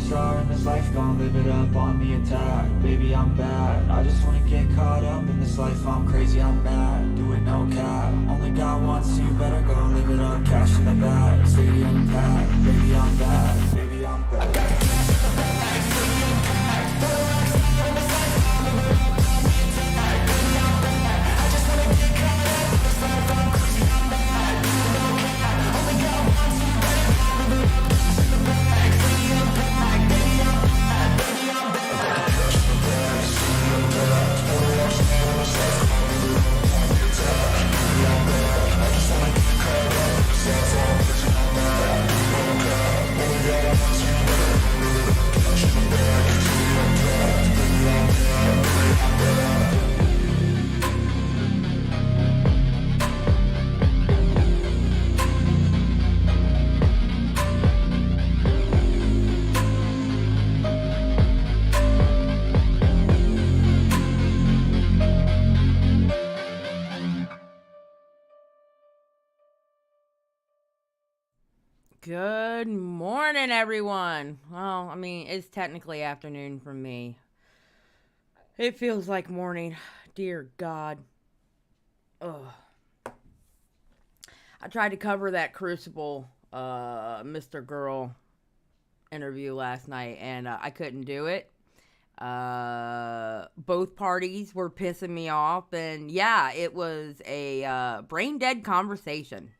rock star in this life, gon' live it up on the attack. Baby, I'm bad, I just wanna get caught up in this life. I'm crazy, I'm mad, doing no cap. Only got one, so you better go live it up. Cash in the bag, stadium packed. Baby, I'm bad, baby, I'm bad. I got cash in the bag, stadium packed. For the rock star in this life, gon' live it up on the attack. Baby, I'm bad, I just wanna get caught up in this life. I'm crazy, I'm mad, doing no cap. Only got one, so you better go live it up. Cash in the bag, stadium packed. Baby, I'm bad, baby, I'm bad. I got cash in the bag, stadium packed. For the rock star in this life, gon' live it up on the attack. Baby, I'm bad, I just wanna get caught up in this life. I'm crazy, I'm mad, doing no cap. Only got one, so you better go live it up. Cash in the bag, stadium packed. Baby, I'm bad, baby, I'm bad. Good morning, everyone. Well, I mean, it's technically afternoon for me. It feels like morning. Dear God. Ugh. I tried to cover that Crucible, Mr. Girl interview last night, and I couldn't do it. Both parties were pissing me off, and yeah, it was a brain dead conversation.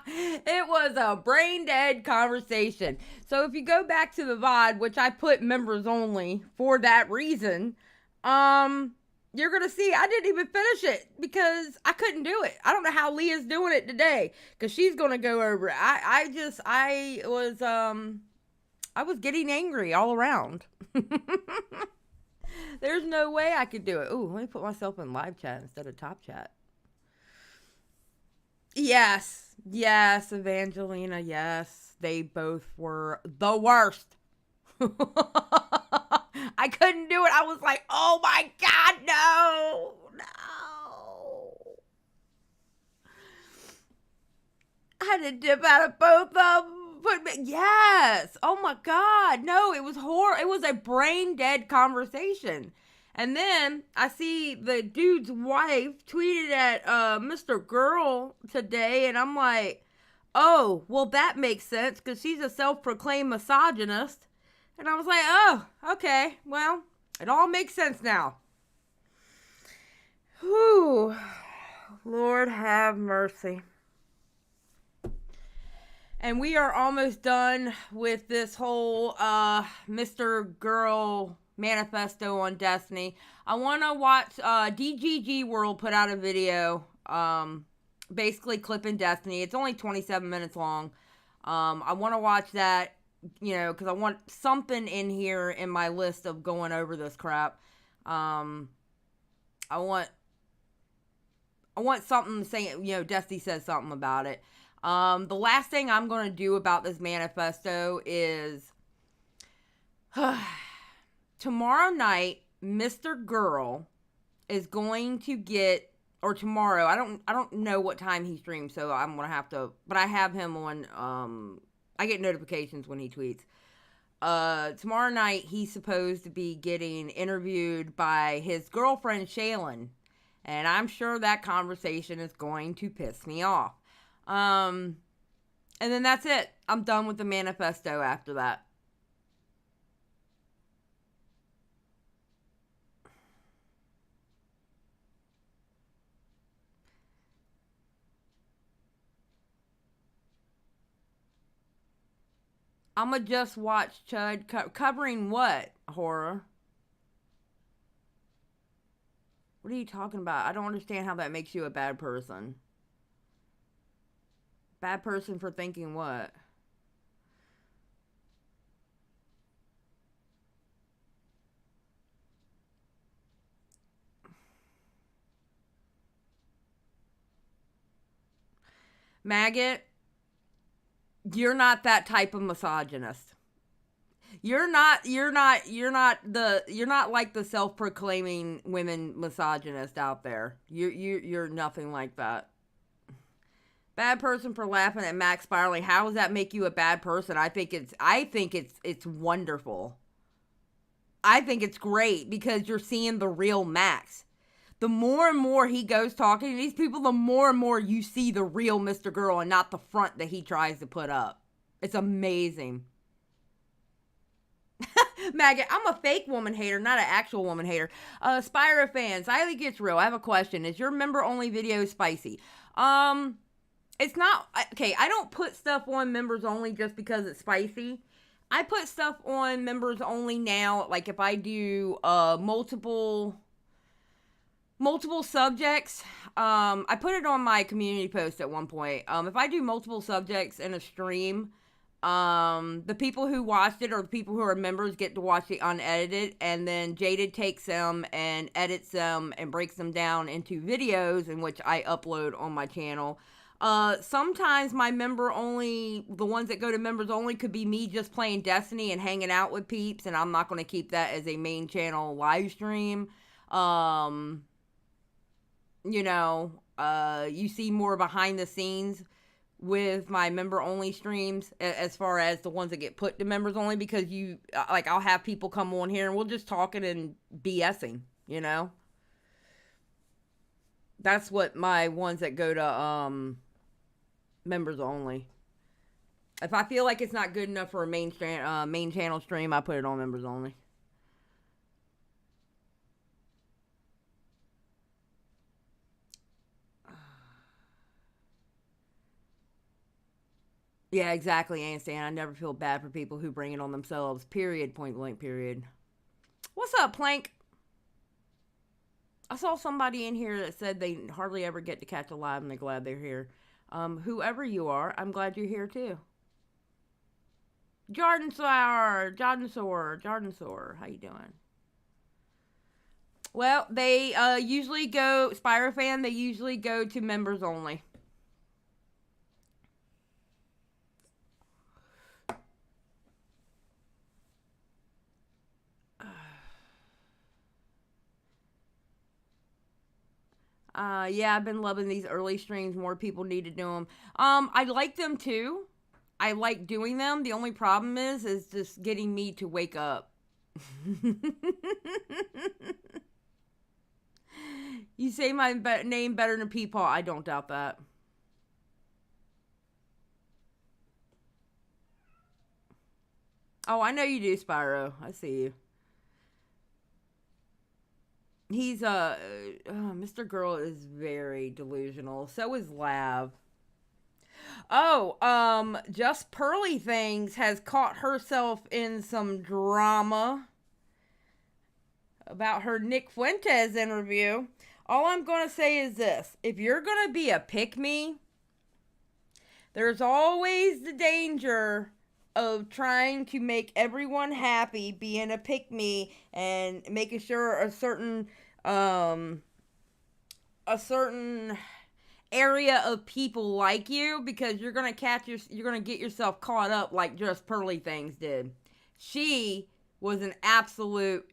It was a brain dead conversation. So if you go back to the VOD, which I put members only for that reason, you're gonna see I didn't even finish it because I couldn't do it. I don't know how Leah's doing it today because she's gonna go over it. I was getting angry all around. There's no way I could do it. Ooh, let me put myself in live chat instead of top chat. Yes, Evangelina, yes. They both were the worst. I couldn't do it. I was like, oh my God, no. I had to dip out of both of them. Yes. Oh my God. No, it was horrible. It was a brain dead conversation. And then I see the dude's wife tweeted at Mr. Girl today, and I'm like, oh, well, that makes sense because she's a self-proclaimed misogynist. And I was like, oh, okay, well, it all makes sense now. Whew. Lord have mercy. And we are almost done with this whole Mr. Girl manifesto on Destiny. I want to watch DGG World put out a video basically clipping Destiny. It's only 27 minutes long. I want to watch that, you know, because I want something in here in my list of going over this crap. I want something saying, you know, Destiny says something about it. The last thing I'm going to do about this manifesto is tomorrow night, Mr. Girl is going to get, or tomorrow, I don't know what time he streams, so I'm going to have to, but I have him on, I get notifications when he tweets. Tomorrow night, he's supposed to be getting interviewed by his girlfriend, Shaylin, and I'm sure that conversation is going to piss me off. And then that's it. I'm done with the manifesto after that. I'ma just watch Chud covering what? Horror? What are you talking about? I don't understand how that makes you a bad person. Bad person for thinking what? Maggot, you're not that type of misogynist. You're not like the self-proclaiming women misogynist out there. You're nothing like that. Bad person for laughing at Max spiraling. How does that make you a bad person? I think it's wonderful. I think it's great because you're seeing the real Max. The more and more he goes talking to these people, the more and more you see the real Mr. Girl and not the front that he tries to put up. It's amazing. Maggot, I'm a fake woman hater, not an actual woman hater. Spyro fans, Xylie Gets Real. I have a question. Is your member only video spicy? It's not. Okay, I don't put stuff on members only just because it's spicy. I put stuff on members only now. Like if I do multiple subjects, I put it on my community post at one point. If I do multiple subjects in a stream, the people who watched it or the people who are members get to watch it unedited, and then Jaded takes them and edits them and breaks them down into videos in which I upload on my channel. Sometimes my member only, the ones that go to members only, could be me just playing Destiny and hanging out with peeps, and I'm not going to keep that as a main channel live stream. You know, you see more behind the scenes with my member only streams as far as the ones that get put to members only, because you, like, I'll have people come on here and we'll just talking and BSing, you know. That's what my ones that go to members only. If I feel like it's not good enough for a main channel stream, I put it on members only. Yeah, exactly, Anstan. I never feel bad for people who bring it on themselves. Period. Point blank, period. What's up, Plank? I saw somebody in here that said they hardly ever get to catch a live and they're glad they're here. Whoever you are, I'm glad you're here too. Jordan Sour, how you doing? Well, they usually go, Spyro fan, they usually go to members only. Yeah, I've been loving these early streams. More people need to do them. I like them too. I like doing them. The only problem is just getting me to wake up. You say my name better than Peepaw. I don't doubt that. Oh, I know you do, Spyro. I see you. He's Mr. Girl is very delusional. So is Lav. Oh, Just Pearly Things has caught herself in some drama about her Nick Fuentes interview. All I'm going to say is this. If you're going to be a pick-me, there's always the danger of trying to make everyone happy, being a pick-me, and making sure a certain area of people like you, because you're gonna get yourself caught up like Just Pearly Things did. She was an absolute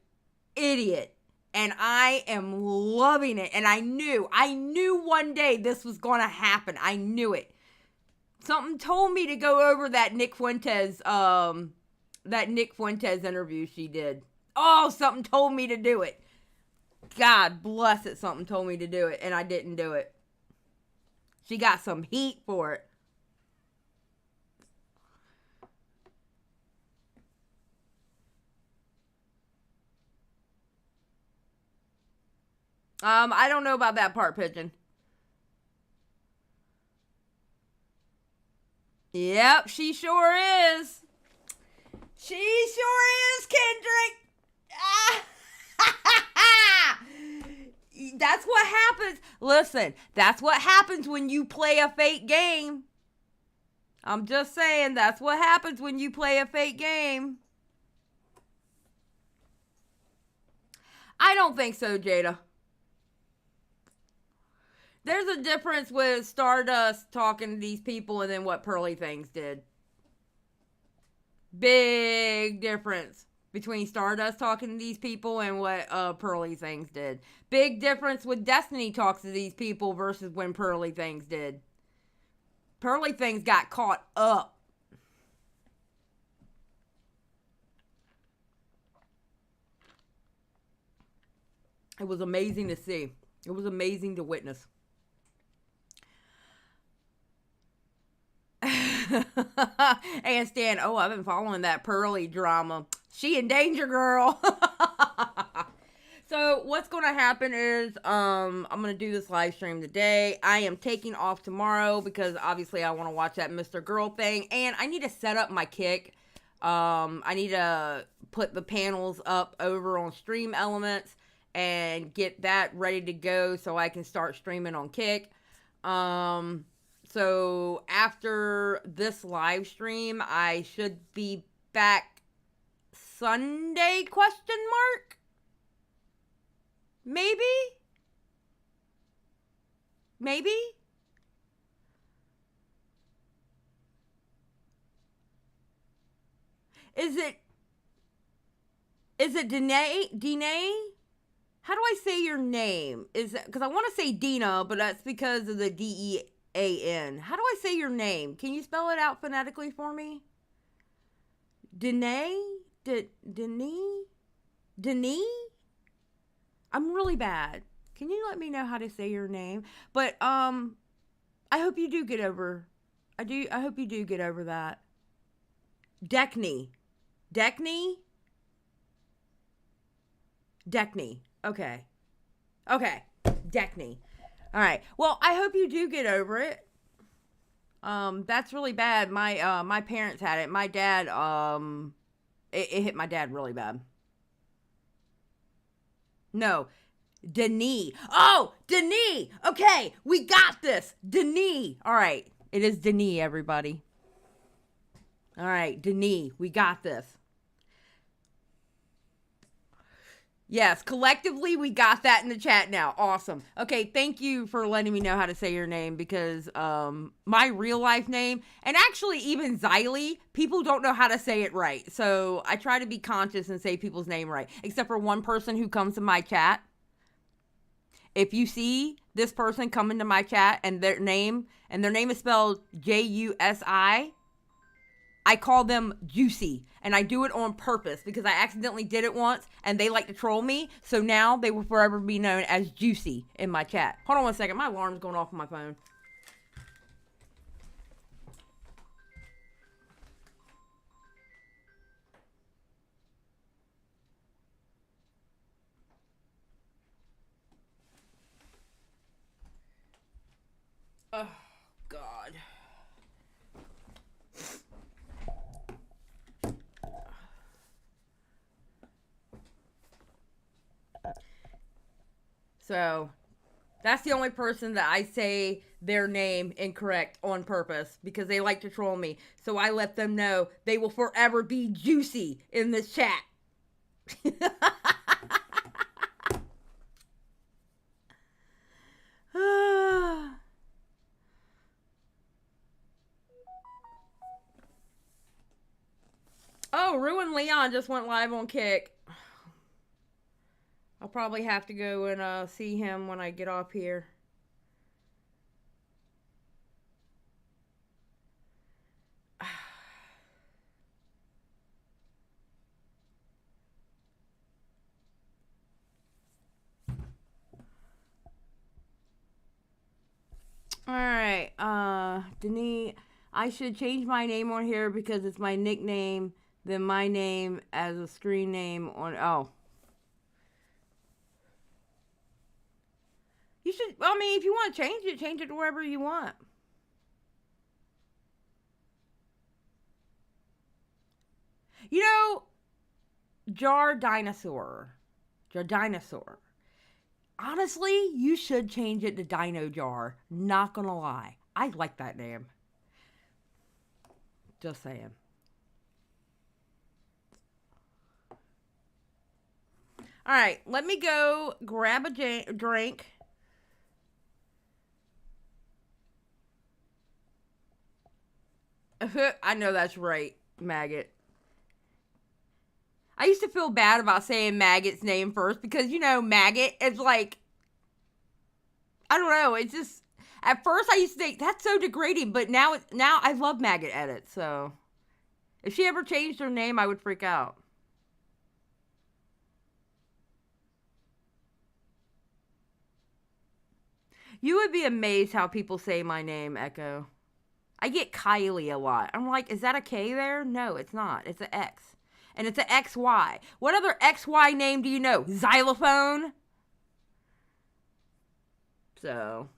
idiot, and I am loving it. And I knew one day this was gonna happen. I knew it. Something told me to go over that Nick Fuentes interview she did. Oh, something told me to do it. God bless it, something told me to do it, and I didn't do it. She got some heat for it. I don't know about that part, Pigeon. Yep, she sure is. She sure is, Kendrick. That's what happens. Listen, that's what happens when you play a fake game. I'm just saying, that's what happens when you play a fake game. I don't think so, Jada. There's a difference with Stardust talking to these people and then what Pearly Things did. Big difference between Stardust talking to these people and what Pearly Things did. Big difference with Destiny talks to these people versus when Pearly Things did. Pearly things got caught up. It was amazing to see. It was amazing to witness. And Stan, oh, I've been following that Pearly drama. She in danger, girl. So what's going to happen is I'm going to do this live stream today. I am taking off tomorrow because obviously I want to watch that Mr. Girl thing. And I need to set up my Kick. I need to put the panels up over on Stream Elements and get that ready to go so I can start streaming on Kick. So after this live stream, I should be back Sunday, question mark? Maybe? Is it Danae? How do I say your name? Is it, because I want to say Dina, but that's because of the D-E-A-N. How do I say your name? Can you spell it out phonetically for me? Danae? Denis? I'm really bad. Can you let me know how to say your name? But I hope you do get over. I hope you do get over that. Deckney. Okay. Deckney. All right. Well, I hope you do get over it. That's really bad. My parents had it. My dad, it hit my dad really bad. No, Denis. Oh, Denis. Okay, we got this. Denis. All right, it is Denis, everybody. All right, Denis, we got this. Yes, collectively, we got that in the chat now. Awesome. Okay, thank you for letting me know how to say your name because my real life name, and actually even Xylie, people don't know how to say it right. So I try to be conscious and say people's name right, except for one person who comes to my chat. If you see this person come into my chat and their name is spelled Jusi, I call them Juicy, and I do it on purpose because I accidentally did it once, and they like to troll me, so now they will forever be known as Juicy in my chat. Hold on one second. My alarm's going off on my phone. Oh, God. So, that's the only person that I say their name incorrect on purpose because they like to troll me. So I let them know they will forever be Juicy in this chat. Oh, Ruin Leon just went live on Kick. I'll probably have to go and see him when I get off here. Alright, Denis, I should change my name on here because it's my nickname, then my name as a screen name on, oh. You should, I mean, if you want to change it to wherever you want. You know, Jar Dinosaur. Honestly, you should change it to Dino Jar. Not gonna lie. I like that name. Just saying. Alright, let me go grab a drink. I know that's right, Maggot. I used to feel bad about saying Maggot's name first because, you know, Maggot is like, I don't know, it's just, At first, I used to think that's so degrading, but now I love maggot edits. So, if she ever changed her name, I would freak out. You would be amazed how people say my name, Echo. I get Kylie a lot. I'm like, is that a K there? No, it's not. It's an X. And it's an XY. What other XY name do you know? Xylophone? So,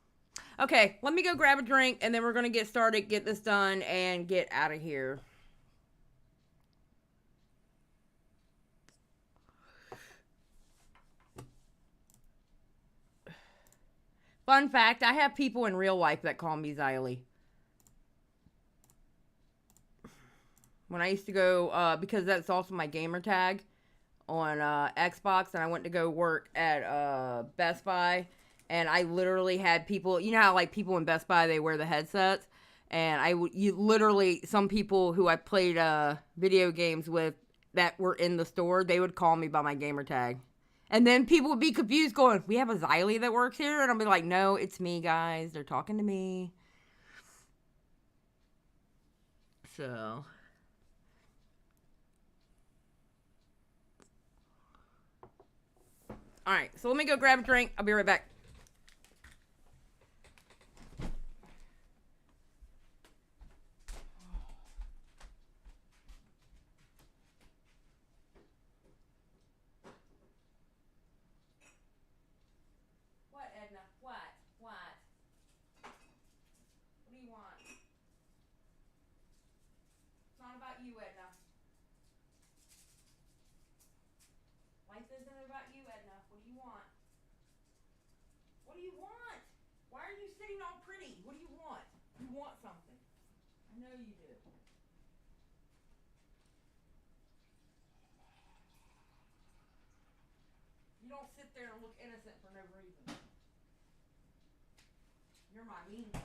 okay, let me go grab a drink, and then we're going to get started, get this done, and get out of here. Fun fact, I have people in real life that call me Xylie. When I used to go, because that's also my gamer tag on Xbox, and I went to go work at Best Buy, and I literally had people, you know how like people in Best Buy, they wear the headsets, and literally, some people who I played video games with that were in the store, they would call me by my gamer tag. And then people would be confused going, we have a Xylie that works here? And I'll be like, no, it's me, guys. They're talking to me. So. Alright, so let me go grab a drink. I'll be right back. What, Edna? What? What? What do you want? It's not about you, Edna. Life isn't about you, Edna. What do you want? What do you want? Why are you sitting all pretty? What do you want? You want something. I know you do. You don't sit there and look innocent for no reason. You're my mean child.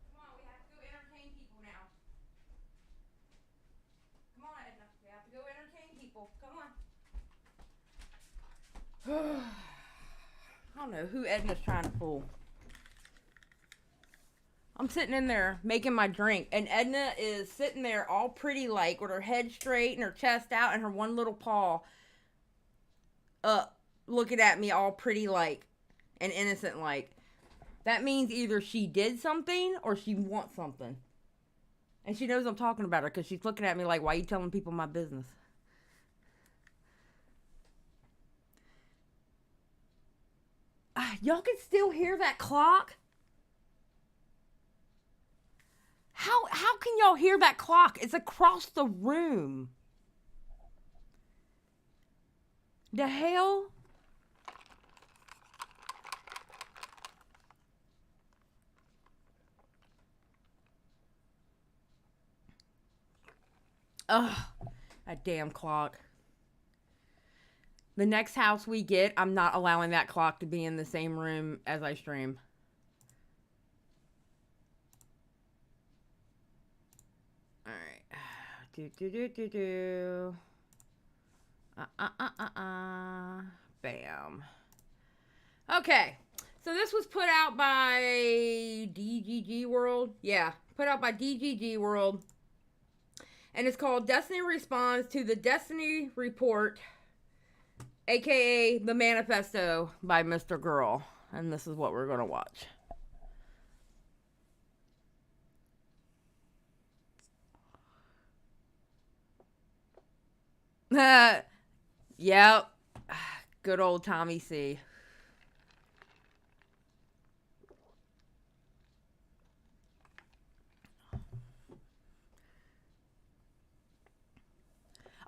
Come on, we have to go entertain people now. Come on, Edna. We have to go entertain people. Come on. I don't know who Edna's trying to fool. I'm sitting in there making my drink, and Edna is sitting there all pretty like with her head straight and her chest out and her one little paw up, looking at me all pretty like and innocent like. That means either she did something or she wants something. And she knows I'm talking about her because she's looking at me like, why are you telling people my business? Y'all can still hear that clock? How can y'all hear that clock? It's across the room. The hell? Ugh, that damn clock. The next house we get, I'm not allowing that clock to be in the same room as I stream. Bam. Okay. So this was put out by DGG World. Yeah, put out by DGG World. And it's called Destiny Responds to the Destiny Report, aka The Manifesto by mrgirl. And this is what we're going to watch. Yep. Good old Tommy C.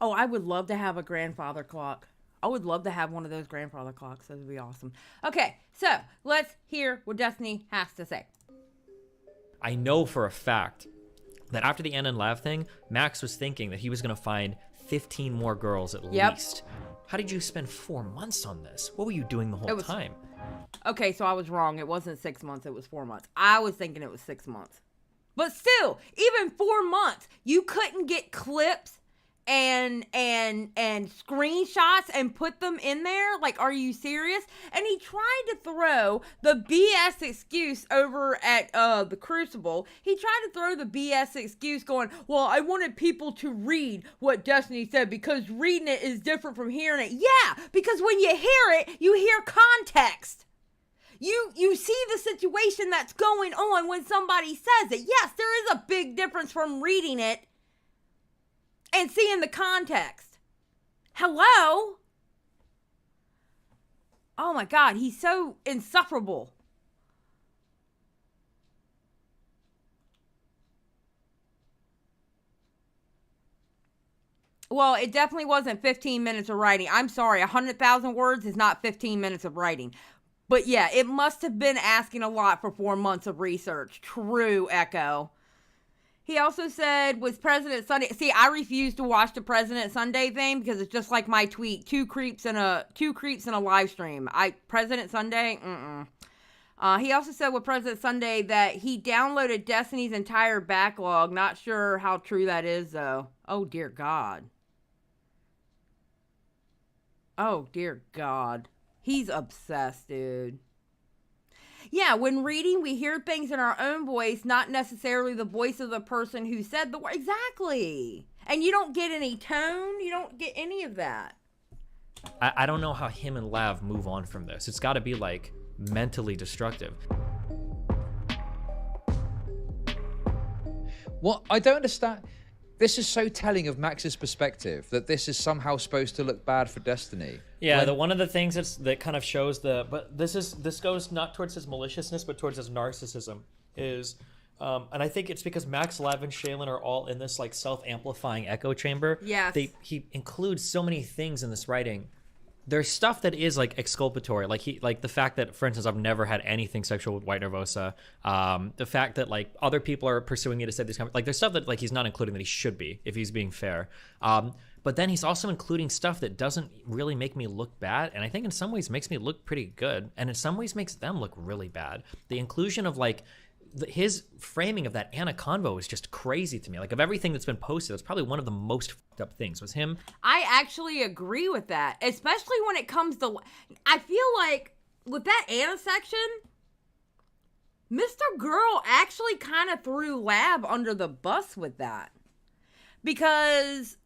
Oh, I would love to have a grandfather clock. I would love to have one of those grandfather clocks. That would be awesome. Okay, so let's hear what Destiny has to say. I know for a fact that after the Anna and Lav thing, Max was thinking that he was going to find 15 more girls at least. How did you spend 4 months on this? What were you doing the whole time? Okay, so I was wrong. It wasn't 6 months. It was 4 months. I was thinking it was 6 months. But still, even 4 months, you couldn't get clips and screenshots and put them in there? Like, are you serious? And he tried to throw the BS excuse over at the Crucible. He tried to throw the BS excuse going, well, I wanted people to read what Destiny said because reading it is different from hearing it. Yeah, because when you hear it, you hear context. You see the situation that's going on when somebody says it. Yes, there is a big difference from reading it and seeing the context. Hello? Oh my God, he's so insufferable. Well, it definitely wasn't 15 minutes of writing. I'm sorry, 100,000 words is not 15 minutes of writing. But yeah, it must have been asking a lot for 4 months of research. True, Echo. He also said, was President Sunday... See, I refuse to watch the President Sunday thing because it's just like my tweet. Two creeps in a live stream. President Sunday? He also said with President Sunday that he downloaded Destiny's entire backlog. Not sure how true that is, though. Oh, dear God. Oh, dear God. He's obsessed, dude. Yeah, when reading, we hear things in our own voice, not necessarily the voice of the person who said the word. Exactly. And you don't get any tone. You don't get any of that. I don't know how him and Lav move on from this. It's got to be, like, mentally destructive. What? I don't understand. This is so telling of Max's perspective, that this is somehow supposed to look bad for Destiny. Yeah, one of the things that kind of shows but this goes not towards his maliciousness, but towards his narcissism is, and I think it's because Max, Lav, and Shaylin are all in this like self-amplifying echo chamber. Yes. He includes so many things in this writing. There's stuff that is like exculpatory, like the fact that, for instance, I've never had anything sexual with White Nervosa. The fact that like other people are pursuing me to say these kind of, like there's stuff that like he's not including that he should be if he's being fair. But then he's also including stuff that doesn't really make me look bad, and I think in some ways makes me look pretty good, and in some ways makes them look really bad. The inclusion of like his framing of that Anna convo is just crazy to me. Like of everything that's been posted, that's probably one of the most fucked up things was him. I actually agree with that, especially when it comes to, I feel like with that Anna section, Mr. Girl actually kind of threw Lab under the bus with that. Because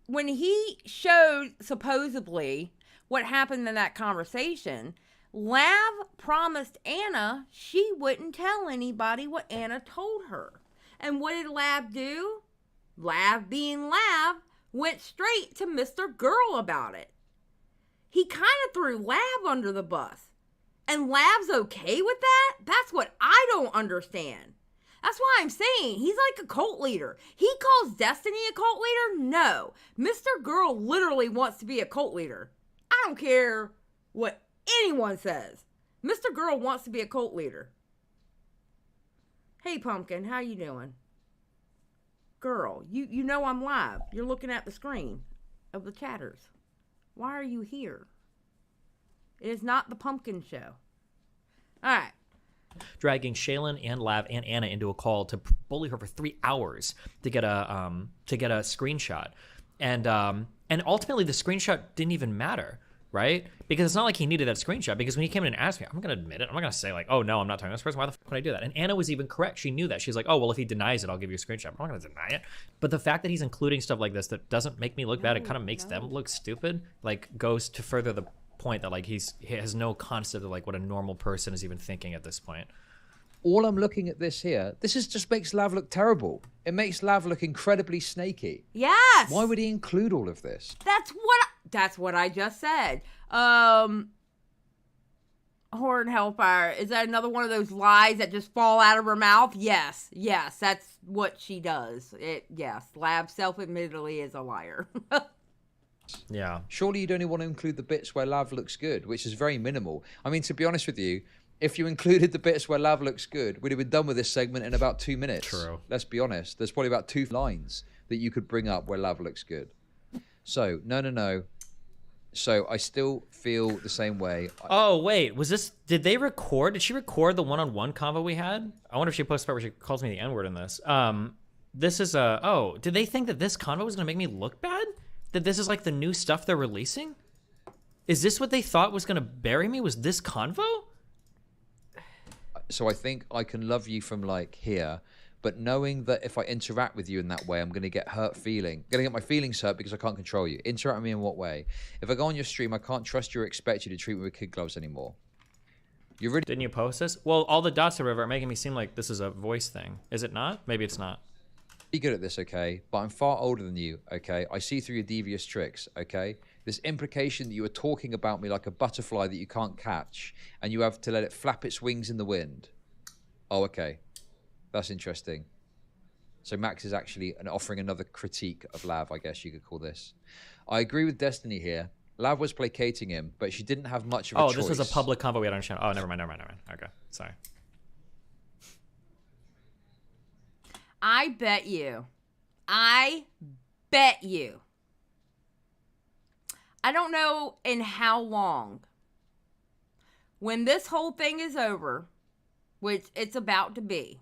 when he showed supposedly what happened in that conversation, Lav promised Anna she wouldn't tell anybody what Anna told her. And what did Lav do? Lav, being Lav, went straight to Mr. Girl about it. He kind of threw Lav under the bus. And Lav's okay with that? That's what I don't understand. That's why I'm saying he's like a cult leader. He calls Destiny a cult leader? No. Mr. Girl literally wants to be a cult leader. I don't care what anyone says. Mr. Girl wants to be a cult leader. Hey, Pumpkin, how you doing? Girl, you know I'm live. You're looking at the screen of the chatters. Why are you here? It is not the Pumpkin Show. All right. Dragging Shaylin and Lav and Anna into a call to bully her for 3 hours to get a screenshot, and ultimately the screenshot didn't even matter, right? Because it's not like he needed that screenshot. Because when he came in and asked me, I'm gonna admit it. I'm not gonna say like, oh no, I'm not talking to this person. Why the fuck would I do that? And Anna was even correct. She knew that. She's like, oh well, if he denies it, I'll give you a screenshot. I'm not gonna deny it. But the fact that he's including stuff like this that doesn't make me look bad, it kind of makes them look stupid. Like goes to further the point that like he has no concept of like what a normal person is even thinking at this point. All I'm looking at this here, just makes Lav look terrible. It makes Lav look incredibly snaky. Yes. Why would he include all of this? That's what I just said. Horn Hellfire. Is that another one of those lies that just fall out of her mouth? Yes. Yes, that's what she does. Yes, Lab self-admittedly is a liar. Yeah. Surely you'd only want to include the bits where Lav looks good, which is very minimal. I mean, to be honest with you, if you included the bits where Lav looks good, we'd have been done with this segment in about 2 minutes. True. Let's be honest. There's probably about 2 lines that you could bring up where Lav looks good. So, no. So I still feel the same way. Oh, wait. Did they record? Did she record the one-on-one convo we had? I wonder if she posted part where she calls me the N-word in this. This is did they think that this convo was going to make me look bad? That this is like the new stuff they're releasing? Is this what they thought was going to bury me? Was this convo? So I think I can love you from like here, but knowing that if I interact with you in that way, I'm going to get going to get my feelings hurt because I can't control you. Interact with me in what way? If I go on your stream, I can't trust you or expect you to treat me with kid gloves anymore. You really Didn't you post this? Well, all the dots are over making me seem like this is a voice thing. Is it not? Maybe it's not. be good at this, okay? But I'm far older than you, okay? I see through your devious tricks, okay? This implication that you are talking about me like a butterfly that you can't catch, and you have to let it flap its wings in the wind. Oh, okay. That's interesting. So Max is actually offering another critique of Lav, I guess you could call this. I agree with Destiny here. Lav was placating him, but she didn't have much of a choice. Oh, this was a public convo we had on channel. Oh, never mind. Okay, sorry. I bet you. I don't know in how long. When this whole thing is over, which it's about to be,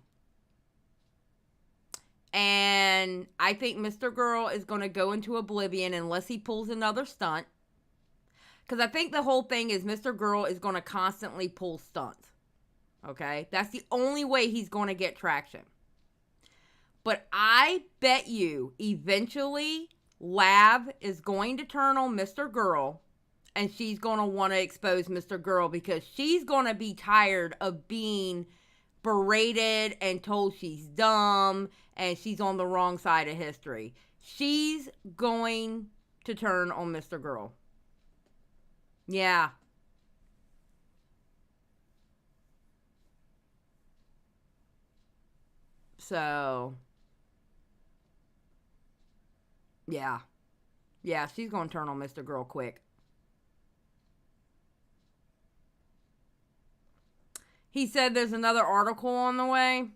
and I think Mr. Girl is going to go into oblivion unless he pulls another stunt. Because I think the whole thing is Mr. Girl is going to constantly pull stunts. Okay? That's the only way he's going to get traction. But I bet you eventually Lav is going to turn on Mr. Girl and she's going to want to expose Mr. Girl because she's going to be tired of being berated and told she's dumb and she's on the wrong side of history. She's going to turn on Mr. Girl. Yeah. So, yeah. Yeah, she's going to turn on Mr. Girl quick. He said there's another article on the way.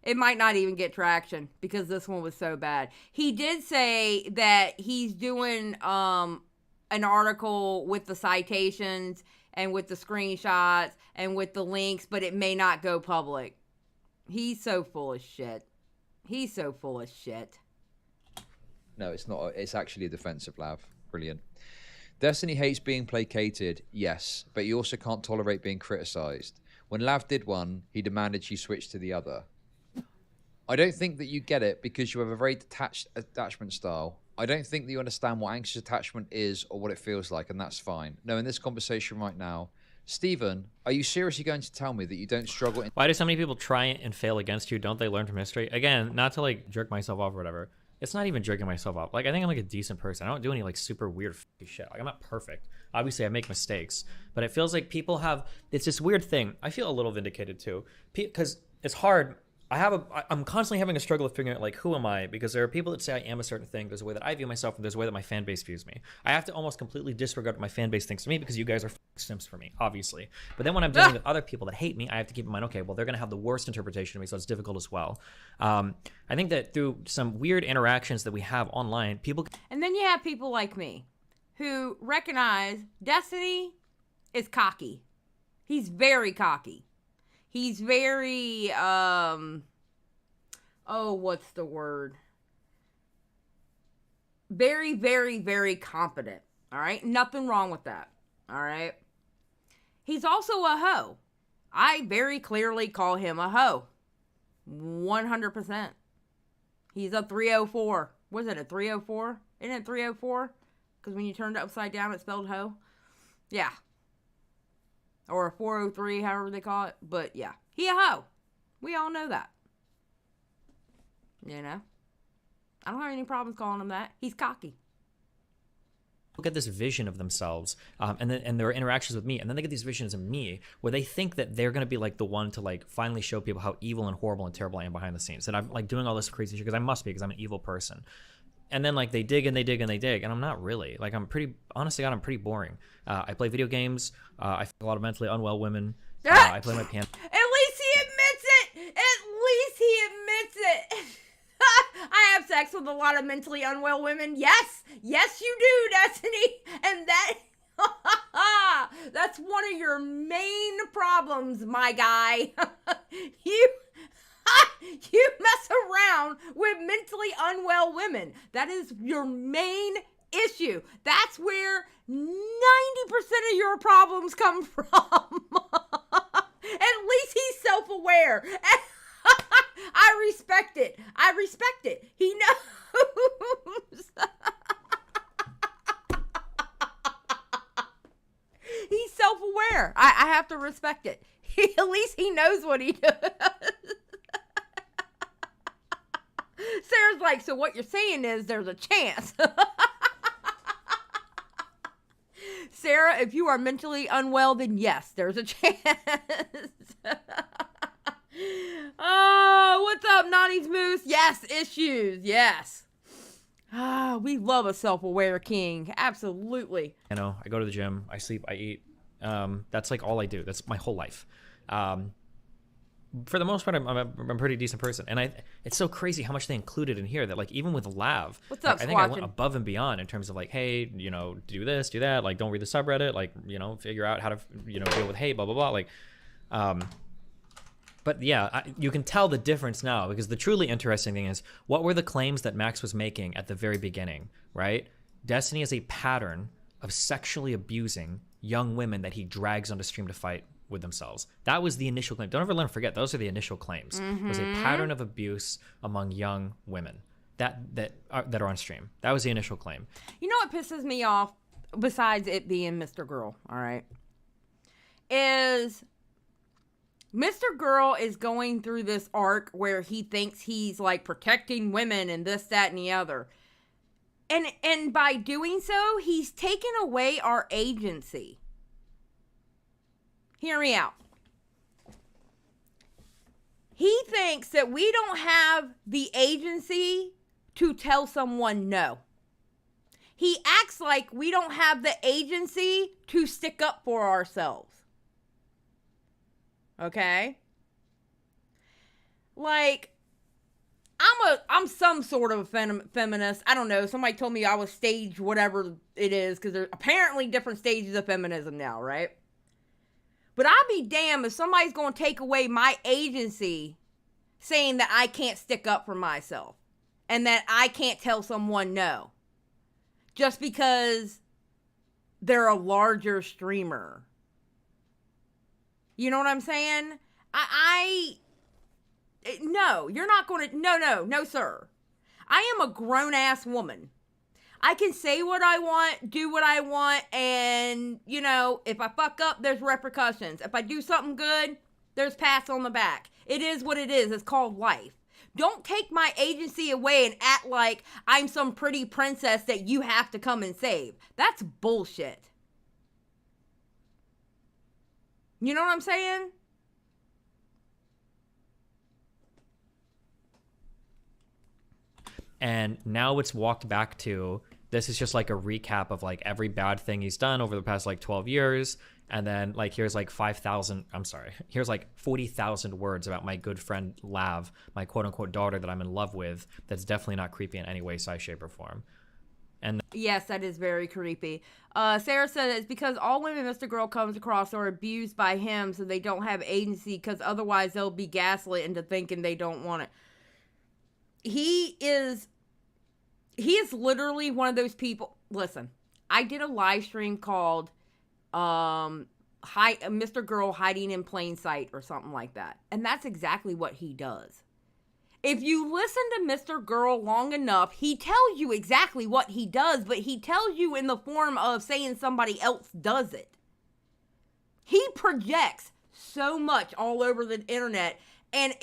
It might not even get traction because this one was so bad. He did say that he's doing an article with the citations and with the screenshots and with the links, but it may not go public. He's so full of shit. He's so full of shit. No, it's not. It's actually a defensive Lav. Brilliant. Destiny hates being placated, yes, but you also can't tolerate being criticized. When Lav did one, he demanded she switch to the other. I don't think that you get it because you have a very detached attachment style. I don't think that you understand what anxious attachment is or what it feels like, and that's fine. No, in this conversation right now, Stephen, are you seriously going to tell me that you don't struggle in— Why do so many people try and fail against you? Don't they learn from history? Again, not to like jerk myself off or whatever. It's not even jerking myself off. Like, I think I'm like a decent person. I don't do any like super weird shit. Like, I'm not perfect. Obviously, I make mistakes, but it feels like people have, it's this weird thing. I feel a little vindicated too, because it's hard. I'm constantly having a struggle of figuring out like, who am I? Because there are people that say I am a certain thing. There's a way that I view myself, and there's a way that my fan base views me. I have to almost completely disregard what my fan base thinks of me because you guys are simps for me, obviously. But then when I'm dealing with other people that hate me, I have to keep in mind, okay, well, they're going to have the worst interpretation of me, so it's difficult as well. I think that through some weird interactions that we have online, people... And then you have people like me who recognize Destiny is cocky. He's very cocky. He's very, what's the word? Very, very, very confident. All right? Nothing wrong with that. All right? He's also a hoe. I very clearly call him a hoe. 100%. He's a 304. Was it a 304? Isn't it 304? Because when you turned it upside down, it spelled hoe. Yeah. Or a 403, however they call it. But yeah, he a hoe. We all know that. You know? I don't have any problems calling him that. He's cocky. get this vision of themselves, and their interactions with me, and then they get these visions of me where they think that they're going to be like the one to like finally show people how evil and horrible and terrible I am behind the scenes, that I'm like doing all this crazy shit because I must be, because I'm an evil person. And then like they dig and they dig and they dig, and I'm not really. Like, I'm pretty, honestly, God, I'm pretty boring. I play video games. I fuck a lot of mentally unwell women. I play my piano. At least he admits it. At least he admits it. I have sex with a lot of mentally unwell women. Yes, yes, you do, Destiny. And that's one of your main problems, my guy. You mess around with mentally unwell women. That is your main issue. That's where 90% of your problems come from. At least he's self-aware. I respect it. I respect it. He knows. He's self-aware. I have to respect it. At least he knows what he does. Sarah's like, so what you're saying is there's a chance. Sarah, if you are mentally unwell, then yes, there's a chance. Oh, what's up, Nani's Moose? Yes, issues, yes. Ah, we love a self-aware king. Absolutely. You know, I go to the gym, I sleep, I eat. That's like all I do. That's my whole life. For the most part, I'm a pretty decent person, and it's so crazy how much they included in here that like even with Lav, what's up, I think I went above and beyond in terms of like, hey, you know, do this, do that, like don't read the subreddit, like, you know, figure out how to, you know, deal with hate, blah blah blah, like, but yeah, you can tell the difference now, because the truly interesting thing is, what were the claims that Max was making at the very beginning, right? Destiny is a pattern of sexually abusing young women that he drags onto stream to fight with themselves. That was the initial claim. Don't ever let them forget, those are the initial claims. It was a pattern of abuse among young women that are on stream. That was the initial claim. You know what pisses me off, besides it being Mr. Girl, all right, is Mr. Girl is going through this arc where he thinks he's like protecting women and this, that, and the other. And by doing so, he's taken away our agency. Hear me out. He thinks that we don't have the agency to tell someone no. He acts like we don't have the agency to stick up for ourselves. Okay? Like, I'm some sort of feminist. I don't know. Somebody told me I was stage whatever it is, because there's apparently different stages of feminism now, right? But I'll be damned if somebody's going to take away my agency saying that I can't stick up for myself and that I can't tell someone no just because they're a larger streamer. You know what I'm saying? No, you're not going to, no, sir. I am a grown-ass woman. I can say what I want, do what I want, and, you know, if I fuck up, there's repercussions. If I do something good, there's pats on the back. It is what it is. It's called life. Don't take my agency away and act like I'm some pretty princess that you have to come and save. That's bullshit. You know what I'm saying? And now it's walked back to, this is just like a recap of like every bad thing he's done over the past like 12 years. And then like, here's like 40,000 words about my good friend Lav, my quote unquote daughter that I'm in love with. That's definitely not creepy in any way, size, shape, or form. And yes, that is very creepy. Sarah said it's because all women Mr. Girl comes across are abused by him, so they don't have agency, because otherwise they'll be gaslit into thinking they don't want it. He is literally one of those people. Listen, I did a live stream called Mr. Girl Hiding in Plain Sight or something like that. And that's exactly what he does. If you listen to Mr. Girl long enough, he tells you exactly what he does, but he tells you in the form of saying somebody else does it. He projects so much all over the internet. And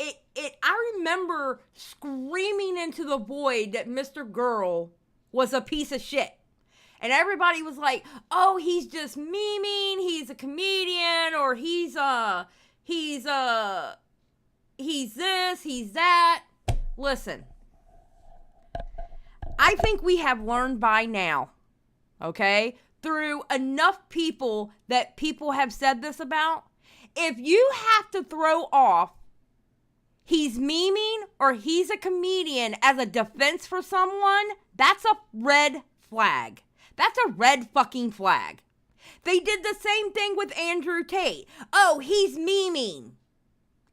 I remember screaming into the void that Mr. Girl was a piece of shit. And everybody was like, oh, he's just memeing, he's a comedian, or he's this, he's that. Listen, I think we have learned by now, okay, through enough people that people have said this about, if you have to throw off he's memeing or he's a comedian as a defense for someone, that's a red flag. That's a red fucking flag. They did the same thing with Andrew Tate. Oh, he's memeing.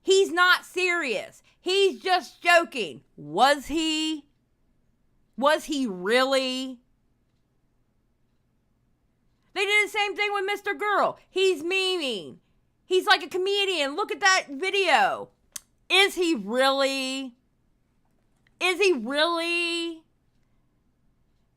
He's not serious. He's just joking. Was he? Was he really? They did the same thing with Mr. Girl. He's memeing. He's like a comedian. Look at that video. Is he really? Is he really?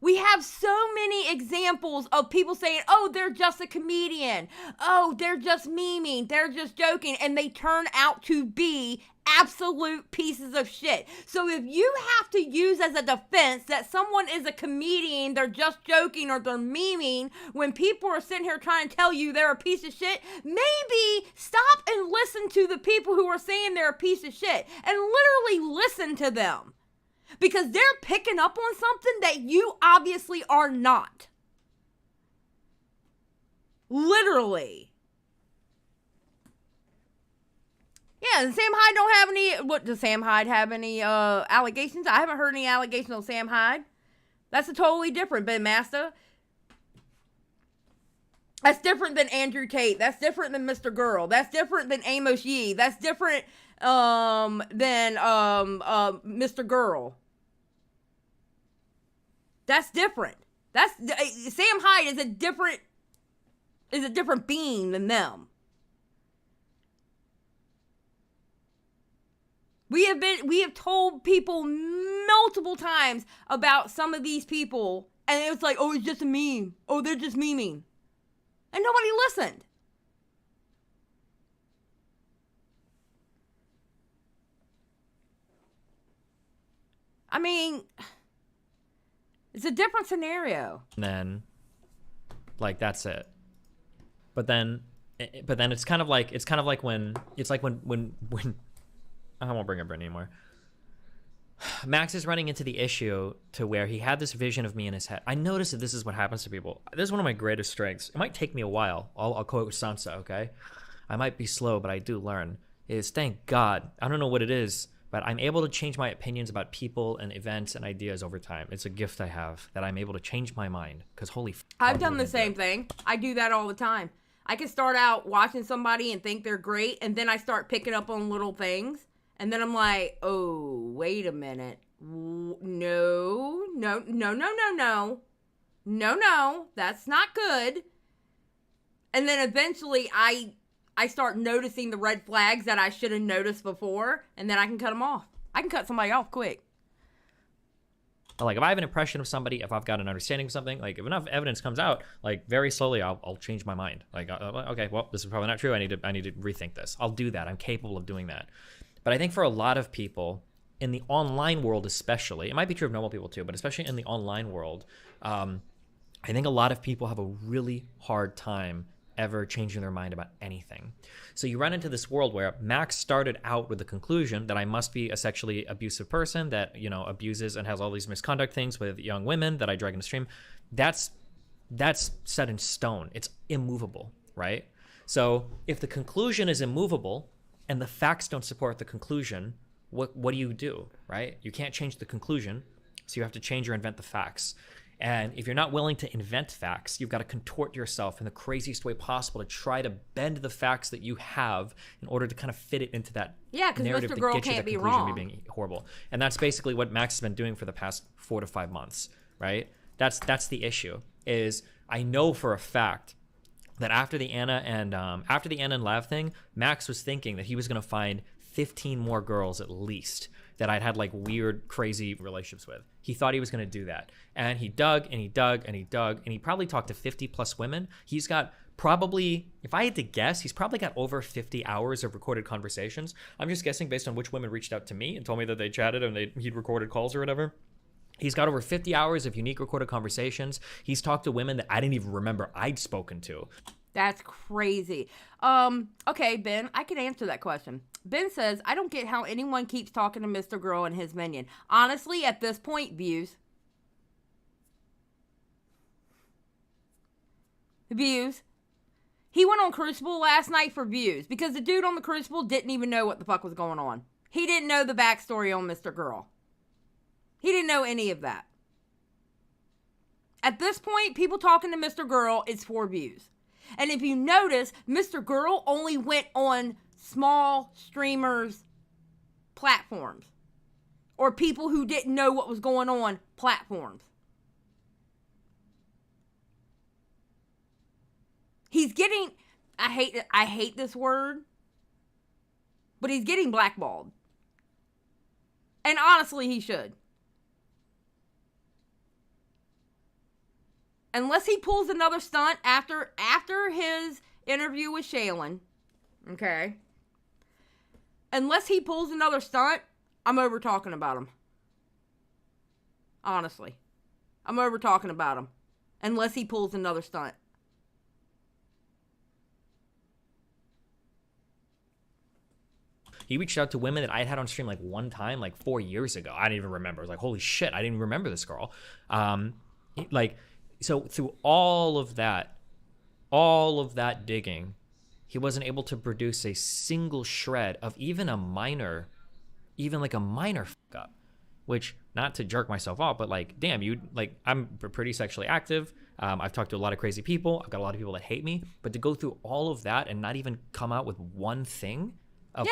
We have so many examples of people saying, oh, they're just a comedian. Oh, they're just memeing. They're just joking. And they turn out to be absolute pieces of shit. So if you have to use as a defense that someone is a comedian, they're just joking, or they're memeing, when people are sitting here trying to tell you they're a piece of shit, maybe stop and listen to the people who are saying they're a piece of shit and literally listen to them. Because they're picking up on something that you obviously are not. Literally. Yeah, and Sam Hyde don't have any... What, does Sam Hyde have any allegations? I haven't heard any allegations on Sam Hyde. That's a totally different Ben Master. That's different than Andrew Tate. That's different than Mr. Girl. That's different than Amos Yee. That's different than Mr. Girl. That's different. That's Sam Hyde is a different being than them. We have told people multiple times about some of these people, and it was like, oh, it's just a meme. Oh, they're just memeing. And nobody listened. I mean, it's a different scenario. And then, like, that's it. But then it's kind of like when I won't bring up Brittany anymore. Max is running into the issue to where he had this vision of me in his head. I noticed that this is what happens to people. This is one of my greatest strengths. It might take me a while. I'll quote Sansa, okay? I might be slow, but I do learn. Is thank God. I don't know what it is, but I'm able to change my opinions about people and events and ideas over time. It's a gift I have, that I'm able to change my mind. Because holy f***. I've done the same thing. I do that all the time. I can start out watching somebody and think they're great, and then I start picking up on little things. And then I'm like, oh, wait a minute. No, that's not good. And then eventually I start noticing the red flags that I should have noticed before, and then I can cut them off. I can cut somebody off quick. Like, if I have an impression of somebody, if I've got an understanding of something, like, if enough evidence comes out, like, very slowly, I'll change my mind. Like, okay, well, this is probably not true. I need to rethink this. I'll do that. I'm capable of doing that. But I think for a lot of people, in the online world especially, it might be true of normal people too, but especially in the online world, I think a lot of people have a really hard time ever changing their mind about anything. So you run into this world where Max started out with the conclusion that I must be a sexually abusive person that, you know, abuses and has all these misconduct things with young women that I drag into stream. That's set in stone. It's immovable, right? So if the conclusion is immovable, and the facts don't support the conclusion, what do you do, right? You can't change the conclusion, so you have to change or invent the facts. And if you're not willing to invent facts, you've got to contort yourself in the craziest way possible to try to bend the facts that you have in order to kind of fit it into that narrative Mr. Girl that gets you can't the be conclusion wrong. of being horrible. And that's basically what Max has been doing for the past 4 to 5 months, right? That's the issue. Is I know for a fact that after the Anna and Lav thing, Max was thinking that he was going to find 15 more girls at least that I'd had like weird, crazy relationships with. He thought he was going to do that. And he dug and he dug and he dug and he probably talked to 50 plus women. He's got probably, if I had to guess, he's probably got over 50 hours of recorded conversations. I'm just guessing based on which women reached out to me and told me that they chatted and he'd recorded calls or whatever. He's got over 50 hours of unique recorded conversations. He's talked to women that I didn't even remember I'd spoken to. That's crazy. Okay, Ben, I can answer that question. Ben says, I don't get how anyone keeps talking to Mr. Girl and his minion. Honestly, at this point, views. Views. He went on Crucible last night for views because the dude on the Crucible didn't even know what the fuck was going on. He didn't know the backstory on Mr. Girl. He didn't know any of that. At this point, people talking to Mr. Girl is for views. And if you notice, Mr. Girl only went on small streamers' platforms. Or people who didn't know what was going on platforms. He's getting, I hate this word, but he's getting blackballed. And honestly, he should. Unless he pulls another stunt after his interview with Shaylin, okay? Unless he pulls another stunt, I'm over talking about him. Honestly. I'm over talking about him. Unless he pulls another stunt. He reached out to women that I had on stream like one time, like 4 years ago. I didn't even remember. I was like, holy shit, I didn't even remember this girl. So through all of that digging, he wasn't able to produce a single shred of even a minor fuck up. Which, not to jerk myself off, but like, damn, I'm pretty sexually active. I've talked to a lot of crazy people. I've got a lot of people that hate me. But to go through all of that and not even come out with one thing of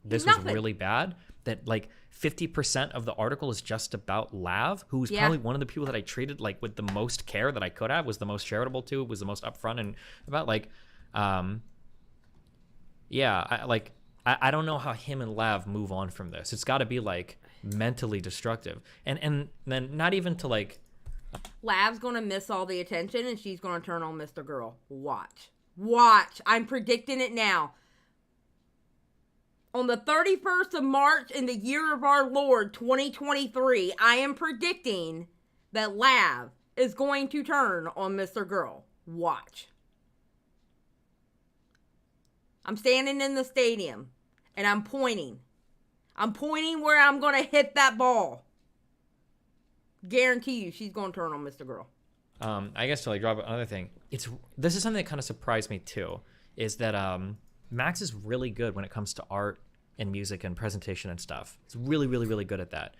this was really bad, that like 50% of the article is just about Lav, who was probably one of the people that I treated like with the most care that I could have, was the most charitable to, was the most upfront and about like, I don't know how him and Lav move on from this. It's got to be like mentally destructive, and then not even to like. Lav's gonna miss all the attention, and she's gonna turn on Mr. Girl. Watch. I'm predicting it now. On the 31st of March in the year of our Lord 2023, I am predicting that Lav is going to turn on Mr. Girl. Watch. I'm standing in the stadium and I'm pointing. I'm pointing where I'm going to hit that ball. Guarantee you she's going to turn on Mr. Girl. I guess to like drop another thing, this is something that kind of surprised me too, is that Max is really good when it comes to art and music and presentation and stuff. He's really, really, really good at that.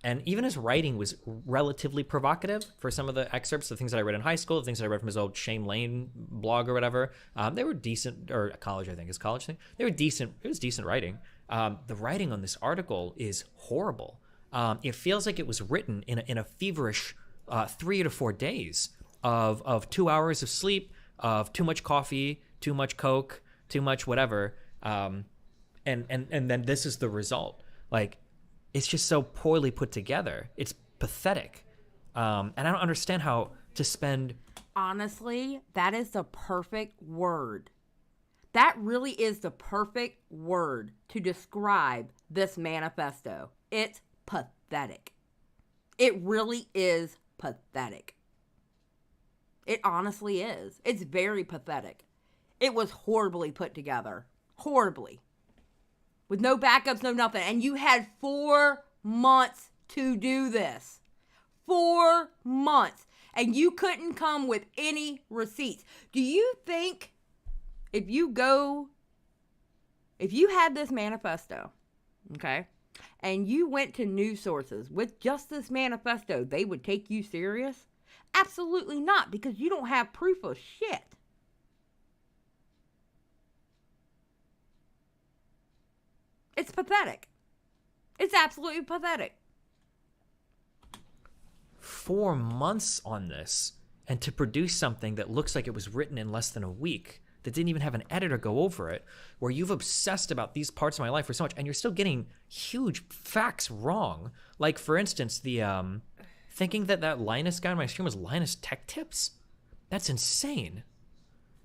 And even his writing was relatively provocative for some of the excerpts, the things that I read in high school, the things that I read from his old Shame Lane blog or whatever. They were decent, or college, I think, his college thing. They were decent. It was decent writing. The writing on this article is horrible. It feels like it was written in a feverish 3 to 4 days of 2 hours of sleep, of too much coffee, too much Coke, too much whatever. And then this is the result. Like, it's just so poorly put together. It's pathetic. And I don't understand how to spend... Honestly, that is the perfect word. That really is the perfect word to describe this manifesto. It's pathetic. It really is pathetic. It honestly is. It's very pathetic. It was horribly put together. Horribly. With no backups, no nothing. And you had 4 months to do this. 4 months. And you couldn't come with any receipts. Do you think if you had this manifesto, okay, and you went to news sources with just this manifesto, they would take you serious? Absolutely not, because you don't have proof of shit. It's pathetic. It's absolutely pathetic. 4 months on this, and to produce something that looks like it was written in less than a week, that didn't even have an editor go over it, where you've obsessed about these parts of my life for so much, and you're still getting huge facts wrong. Like, for instance, the thinking that Linus guy on my stream was Linus Tech Tips? That's insane.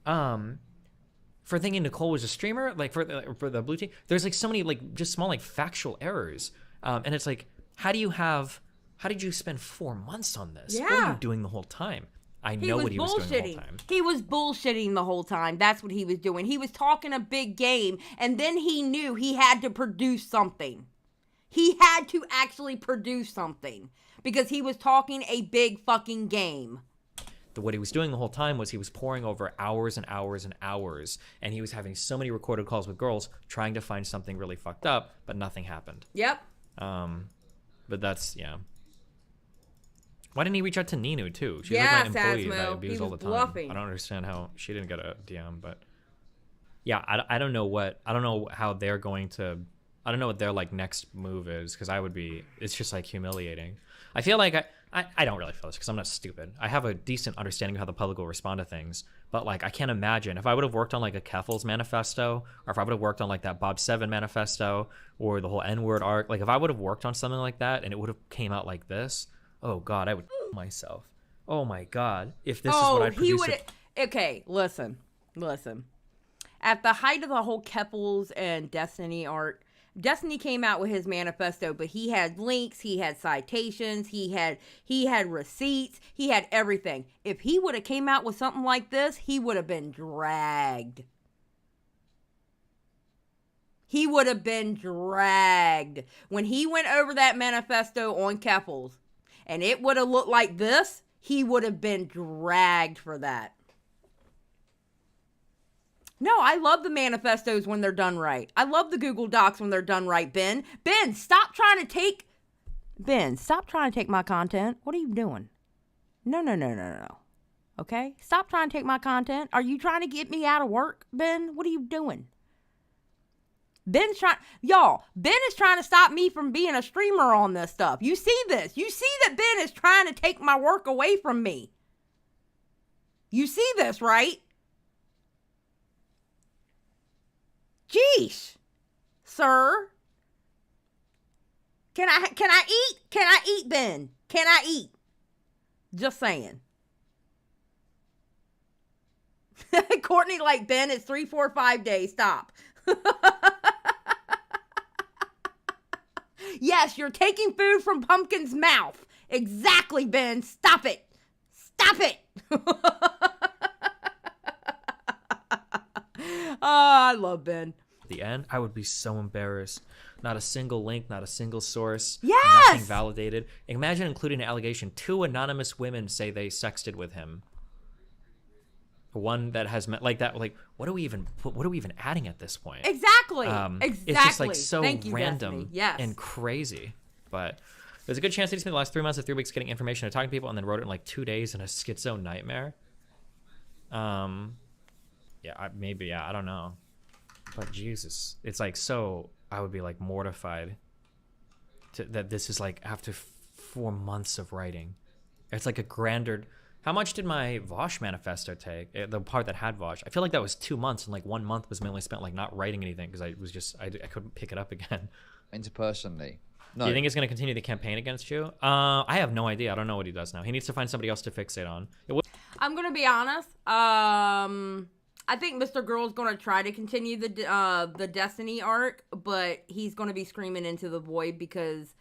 For thinking Nicole was a streamer, like for the blue team, there's like so many like just small like factual errors, and it's like how do you have how did you spend 4 months on this? What Yeah. were you doing the whole time? I know what he was doing the whole time. He was bullshitting the whole time. That's what he was doing. He was talking a big game, and then he knew he had to produce something. He had to actually produce something because he was talking a big fucking game. What he was doing the whole time was he was pouring over hours and hours and hours, and he was having so many recorded calls with girls trying to find something really fucked up, but nothing happened. Yep. But that's, yeah. Why didn't he reach out to Ninu too? She's Yeah, like my employee that I Sasmo. abuse He all the was time. bluffing. I don't understand how she didn't get a DM, but yeah, I don't know how they're going to, I don't know what their like next move is, because it's just like humiliating. I feel like I don't really feel this because I'm not stupid. I have a decent understanding of how the public will respond to things, but like I can't imagine if I would have worked on like a Keffel's manifesto, or if I would have worked on like that Bob 7 manifesto, or the whole N-word arc, like if I would have worked on something like that and it would have came out like this, oh God, I would myself. Oh my God, if this is what I produced. Okay, listen. At the height of the whole Keppels and Destiny arc, Destiny came out with his manifesto, but he had links, he had citations, he had receipts, he had everything. If he would have came out with something like this, he would have been dragged. He would have been dragged. When he went over that manifesto on Keppels, and it would have looked like this, he would have been dragged for that. No, I love the manifestos when they're done right. I love the Google Docs when they're done right, Ben. Ben, stop trying to take my content. What are you doing? No. Okay? Stop trying to take my content. Are you trying to get me out of work, Ben? What are you doing? Ben is trying to stop me from being a streamer on this stuff. You see this. You see that Ben is trying to take my work away from me. You see this, right? Jeez, sir. Can I eat? Can I eat, Ben? Can I eat? Just saying. Courtney, like, Ben, it's 3, 4, 5 days. Stop. Yes, you're taking food from Pumpkin's mouth. Exactly, Ben. Stop it. Stop it. I love Ben. At the end, I would be so embarrassed. Not a single link, not a single source. Yes! Nothing validated. Imagine including an allegation. 2 anonymous women say they sexted with him. One that has met like that. Like, what are we even adding at this point? Exactly. It's just like so Thank you, random Destiny. Yes. and crazy. But there's a good chance that he spent the last 3 months or 3 weeks getting information and talking to people, and then wrote it in like 2 days in a schizo nightmare. Yeah, I don't know. But Jesus, it's like, so I would be like mortified that this is like after 4 months of writing. It's like a grander. How much did my Vosh manifesto take? The part that had Vosh. I feel like that was 2 months, and like 1 month was mainly spent like not writing anything because I couldn't pick it up again. Interpersonally. No. Do you think he's going to continue the campaign against you? I have no idea. I don't know what he does now. He needs to find somebody else to fixate on. I'm going to be honest. I think Mr. Girl's going to try to continue the Destiny arc, but he's going to be screaming into the void because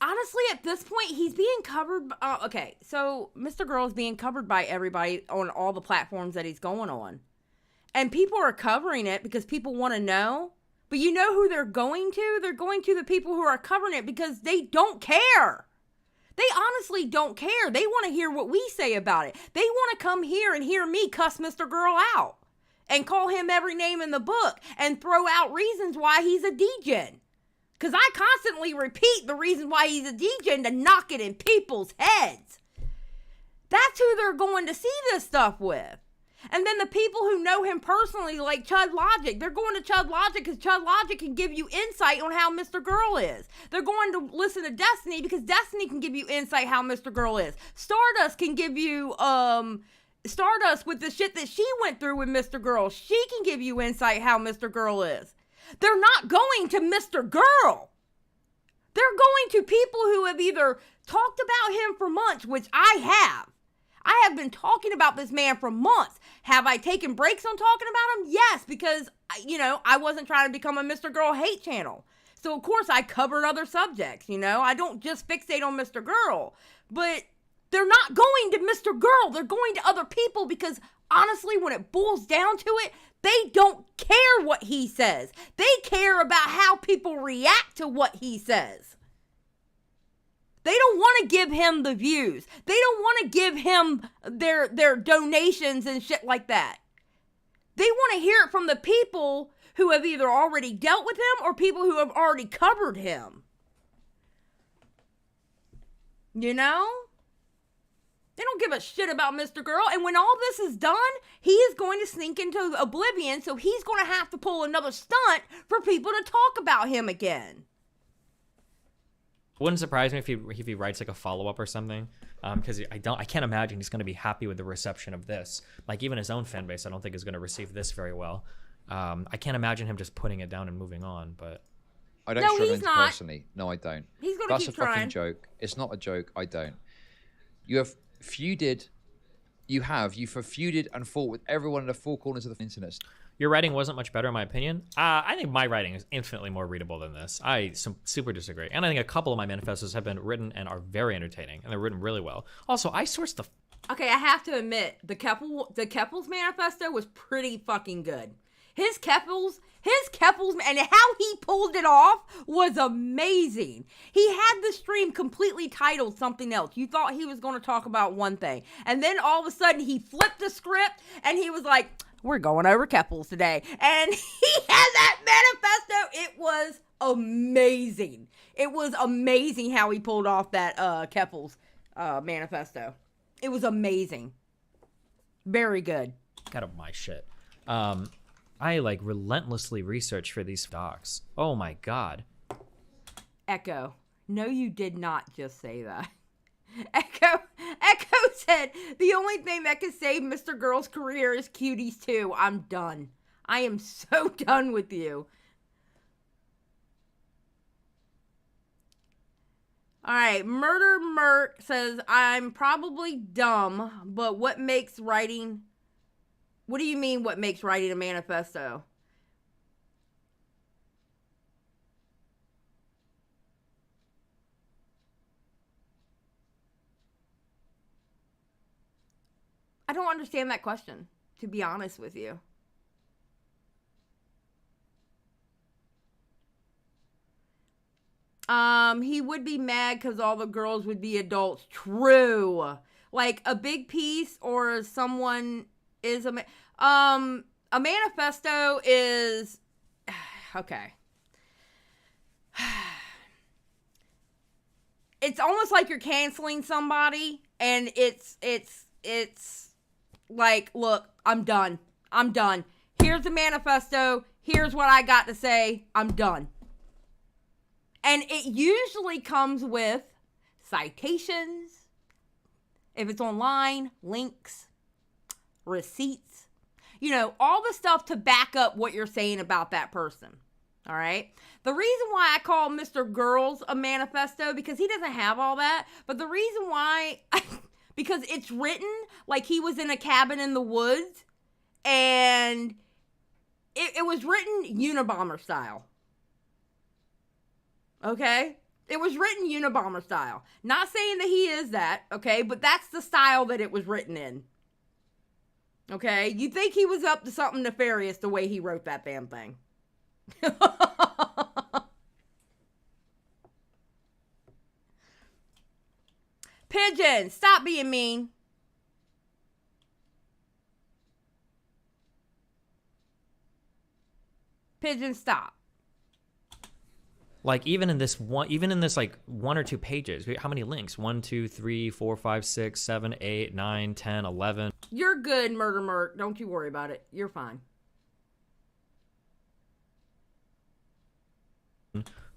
honestly, at this point, he's being covered. Okay, so Mr. Girl is being covered by everybody on all the platforms that he's going on. And people are covering it because people want to know. But you know who they're going to? They're going to the people who are covering it because they don't care. They honestly don't care. They want to hear what we say about it. They want to come here and hear me cuss Mr. Girl out and call him every name in the book and throw out reasons why he's a degen. Because I constantly repeat the reason why he's a degen to knock it in people's heads. That's who they're going to see this stuff with. And then the people who know him personally, like Chud Logic, they're going to Chud Logic because Chud Logic can give you insight on how Mr. Girl is. They're going to listen to Destiny because Destiny can give you insight how Mr. Girl is. Stardust can give you, Stardust with the shit that she went through with Mr. Girl. She can give you insight how Mr. Girl is. They're not going to Mr. Girl. They're going to people who have either talked about him for months, which I have. I have been talking about this man for months. Have I taken breaks on talking about him? Yes, because, I wasn't trying to become a Mr. Girl hate channel. So, of course, I covered other subjects, you know? I don't just fixate on Mr. Girl. But they're not going to Mr. Girl. They're going to other people because, honestly, when it boils down to it, they don't care what he says. They care about how people react to what he says. They don't want to give him the views. They don't want to give him their donations and shit like that. They want to hear it from the people who have either already dealt with him or people who have already covered him. You know? They don't give a shit about Mr. Girl. And when all this is done, he is going to sink into oblivion. So he's going to have to pull another stunt for people to talk about him again. Wouldn't surprise me if he writes like a follow-up or something, because I can't imagine he's going to be happy with the reception of this. Like even his own fan base, I don't think is going to receive this very well. I can't imagine him just putting it down and moving on. But I don't struggle into personally. No, I don't. He's going to keep trying. That's a fucking joke. It's not a joke. I don't. You have feuded. You've feuded and fought with everyone in the four corners of the internet. Your writing wasn't much better, in my opinion. I think my writing is infinitely more readable than this. I super disagree. And I think a couple of my manifestos have been written and are very entertaining, and they're written really well. Also, I sourced the... Okay, I have to admit, the Keppel's manifesto was pretty fucking good. His Keppel's, and how he pulled it off was amazing. He had the stream completely titled something else. You thought he was going to talk about one thing. And then all of a sudden, he flipped the script, and he was like... We're going over Keppel's today. And he had that manifesto. It was amazing. It was amazing how he pulled off that Keppel's manifesto. It was amazing. Very good. Got up my shit. I like relentlessly research for these docs. Oh my God. Echo. No, you did not just say that. Echo said, the only thing that can save Mr. Girl's career is Cuties 2. I'm done. I am so done with you. All right, Murder Merc says, I'm probably dumb, but what do you mean what makes writing a manifesto? I don't understand that question, to be honest with you. He would be mad because all the girls would be adults. True. Like a big piece or someone is a manifesto is okay. It's almost like you're canceling somebody, and it's like, look, I'm done. Here's the manifesto. Here's what I got to say. I'm done. And it usually comes with citations. If it's online, links, receipts. You know, all the stuff to back up what you're saying about that person. All right? The reason why I call Mr. Girls a manifesto, because he doesn't have all that. But the reason why... because it's written like he was in a cabin in the woods, and it was written Unabomber style. Okay? It was written Unabomber style. Not saying that he is that, okay? But that's the style that it was written in. Okay? You'd think he was up to something nefarious the way he wrote that damn thing. Pigeon, stop being mean. Pigeon, stop. Like even in this like 1 or 2 pages, how many links? 1, 2, 3, 4, 5, 6, 7, 8, 9, 10, 11. You're good, Murder Merc. Don't you worry about it. You're fine.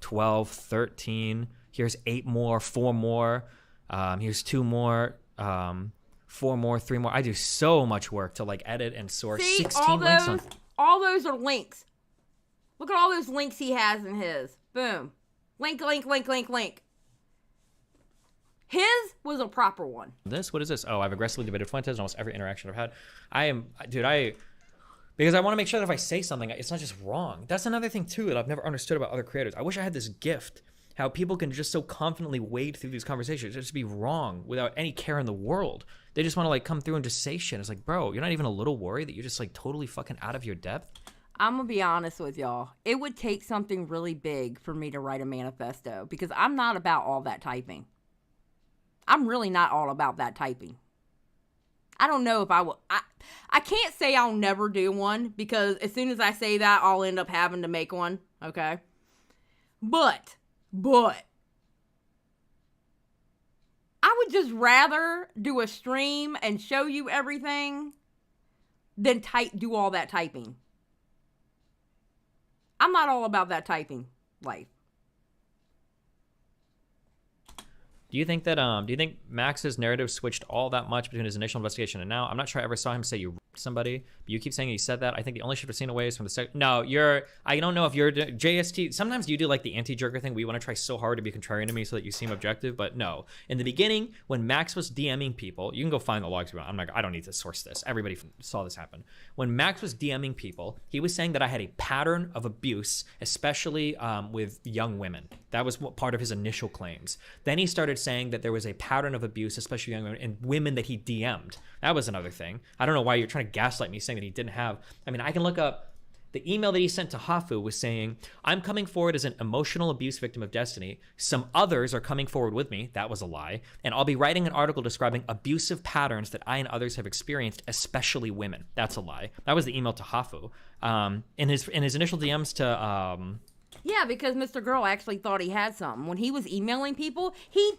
12, 13. Here's 8 more, 4 more. Here's 2 more, 4 more, 3 more. I do so much work to like edit and source. See, 16 links on. All those are links. Look at all those links he has in his. Boom. Link. His was a proper one. What is this? Oh, I've aggressively debated Fuentes in almost every interaction I've had. Because I want to make sure that if I say something, it's not just wrong. That's another thing, too, that I've never understood about other creators. I wish I had this gift, how people can just so confidently wade through these conversations, just be wrong without any care in the world. They just want to, like, come through and just say shit. It's like, bro, you're not even a little worried that you're just, like, totally fucking out of your depth? I'm going to be honest with y'all. It would take something really big for me to write a manifesto because I'm not about all that typing. I'm really not all about that typing. I don't know if I will. I can't say I'll never do one because as soon as I say that, I'll end up having to make one. Okay. But I would just rather do a stream and show you everything than do all that typing. I'm not all about that typing life. Do you think that Max's narrative switched all that much between his initial investigation and now? I'm not sure I ever saw him say you raped somebody, but you keep saying he said that. I think the only shift I've seen away is from the no, I don't know if you're JST. Sometimes you do like the anti-jerker thing. We want to try so hard to be contrarian to me so that you seem objective, but no. In the beginning, when Max was DMing people, you can go find the logs. I don't need to source this. Everybody saw this happen. When Max was DMing people, he was saying that I had a pattern of abuse, especially with young women. That was part of his initial claims. Then he started saying that there was a pattern of abuse, especially young women, and women that he DM'd. That was another thing. I don't know why you're trying to gaslight me saying that he didn't have. I mean, I can look up the email that he sent to Hafu was saying, I'm coming forward as an emotional abuse victim of Destiny. Some others are coming forward with me. That was a lie. And I'll be writing an article describing abusive patterns that I and others have experienced, especially women. That's a lie. That was the email to Hafu. In his initial DMs to... Yeah, because Mr. Girl actually thought he had something. When he was emailing people, he